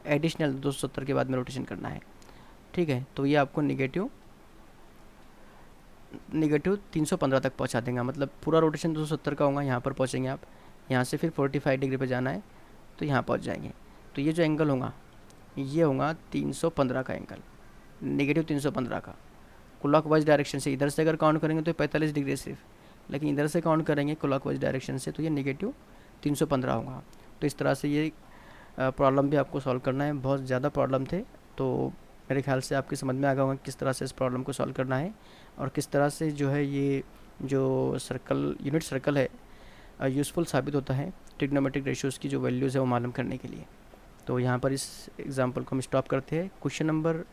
एडिशनल 270 के बाद में रोटेशन करना है। ठीक है, तो ये आपको नेगेटिव 315 तक पहुंचा देगा, मतलब पूरा रोटेशन 270 का होगा, यहाँ पर पहुंचेंगे आप, यहाँ से फिर 45 डिग्री पे जाना है तो यहाँ पहुंच जाएंगे। तो ये जो एंगल होगा ये होगा 315 का एंगल, नेगेटिव 315 का। क्लॉकवाइज डायरेक्शन से इधर से अगर काउंट करेंगे तो 45 डिग्री सिर्फ, लेकिन इधर से काउंट करेंगे क्लॉकवाइज डायरेक्शन से तो ये नेगेटिव 315 होगा। तो इस तरह से ये प्रॉब्लम भी आपको सॉल्व करना है। बहुत ज़्यादा प्रॉब्लम थे, तो मेरे ख्याल से आपकी समझ में आ गया होगा किस तरह से इस प्रॉब्लम को सॉल्व करना है, और किस तरह से जो है ये जो सर्कल यूनिट सर्कल है यूज़फुल साबित होता है ट्रिग्नोमेट्रिक रेशियोज़ की जो वैल्यूज़ है वो मालूम करने के लिए। तो यहाँ पर इस एग्जांपल को हम स्टॉप करते हैं। Question number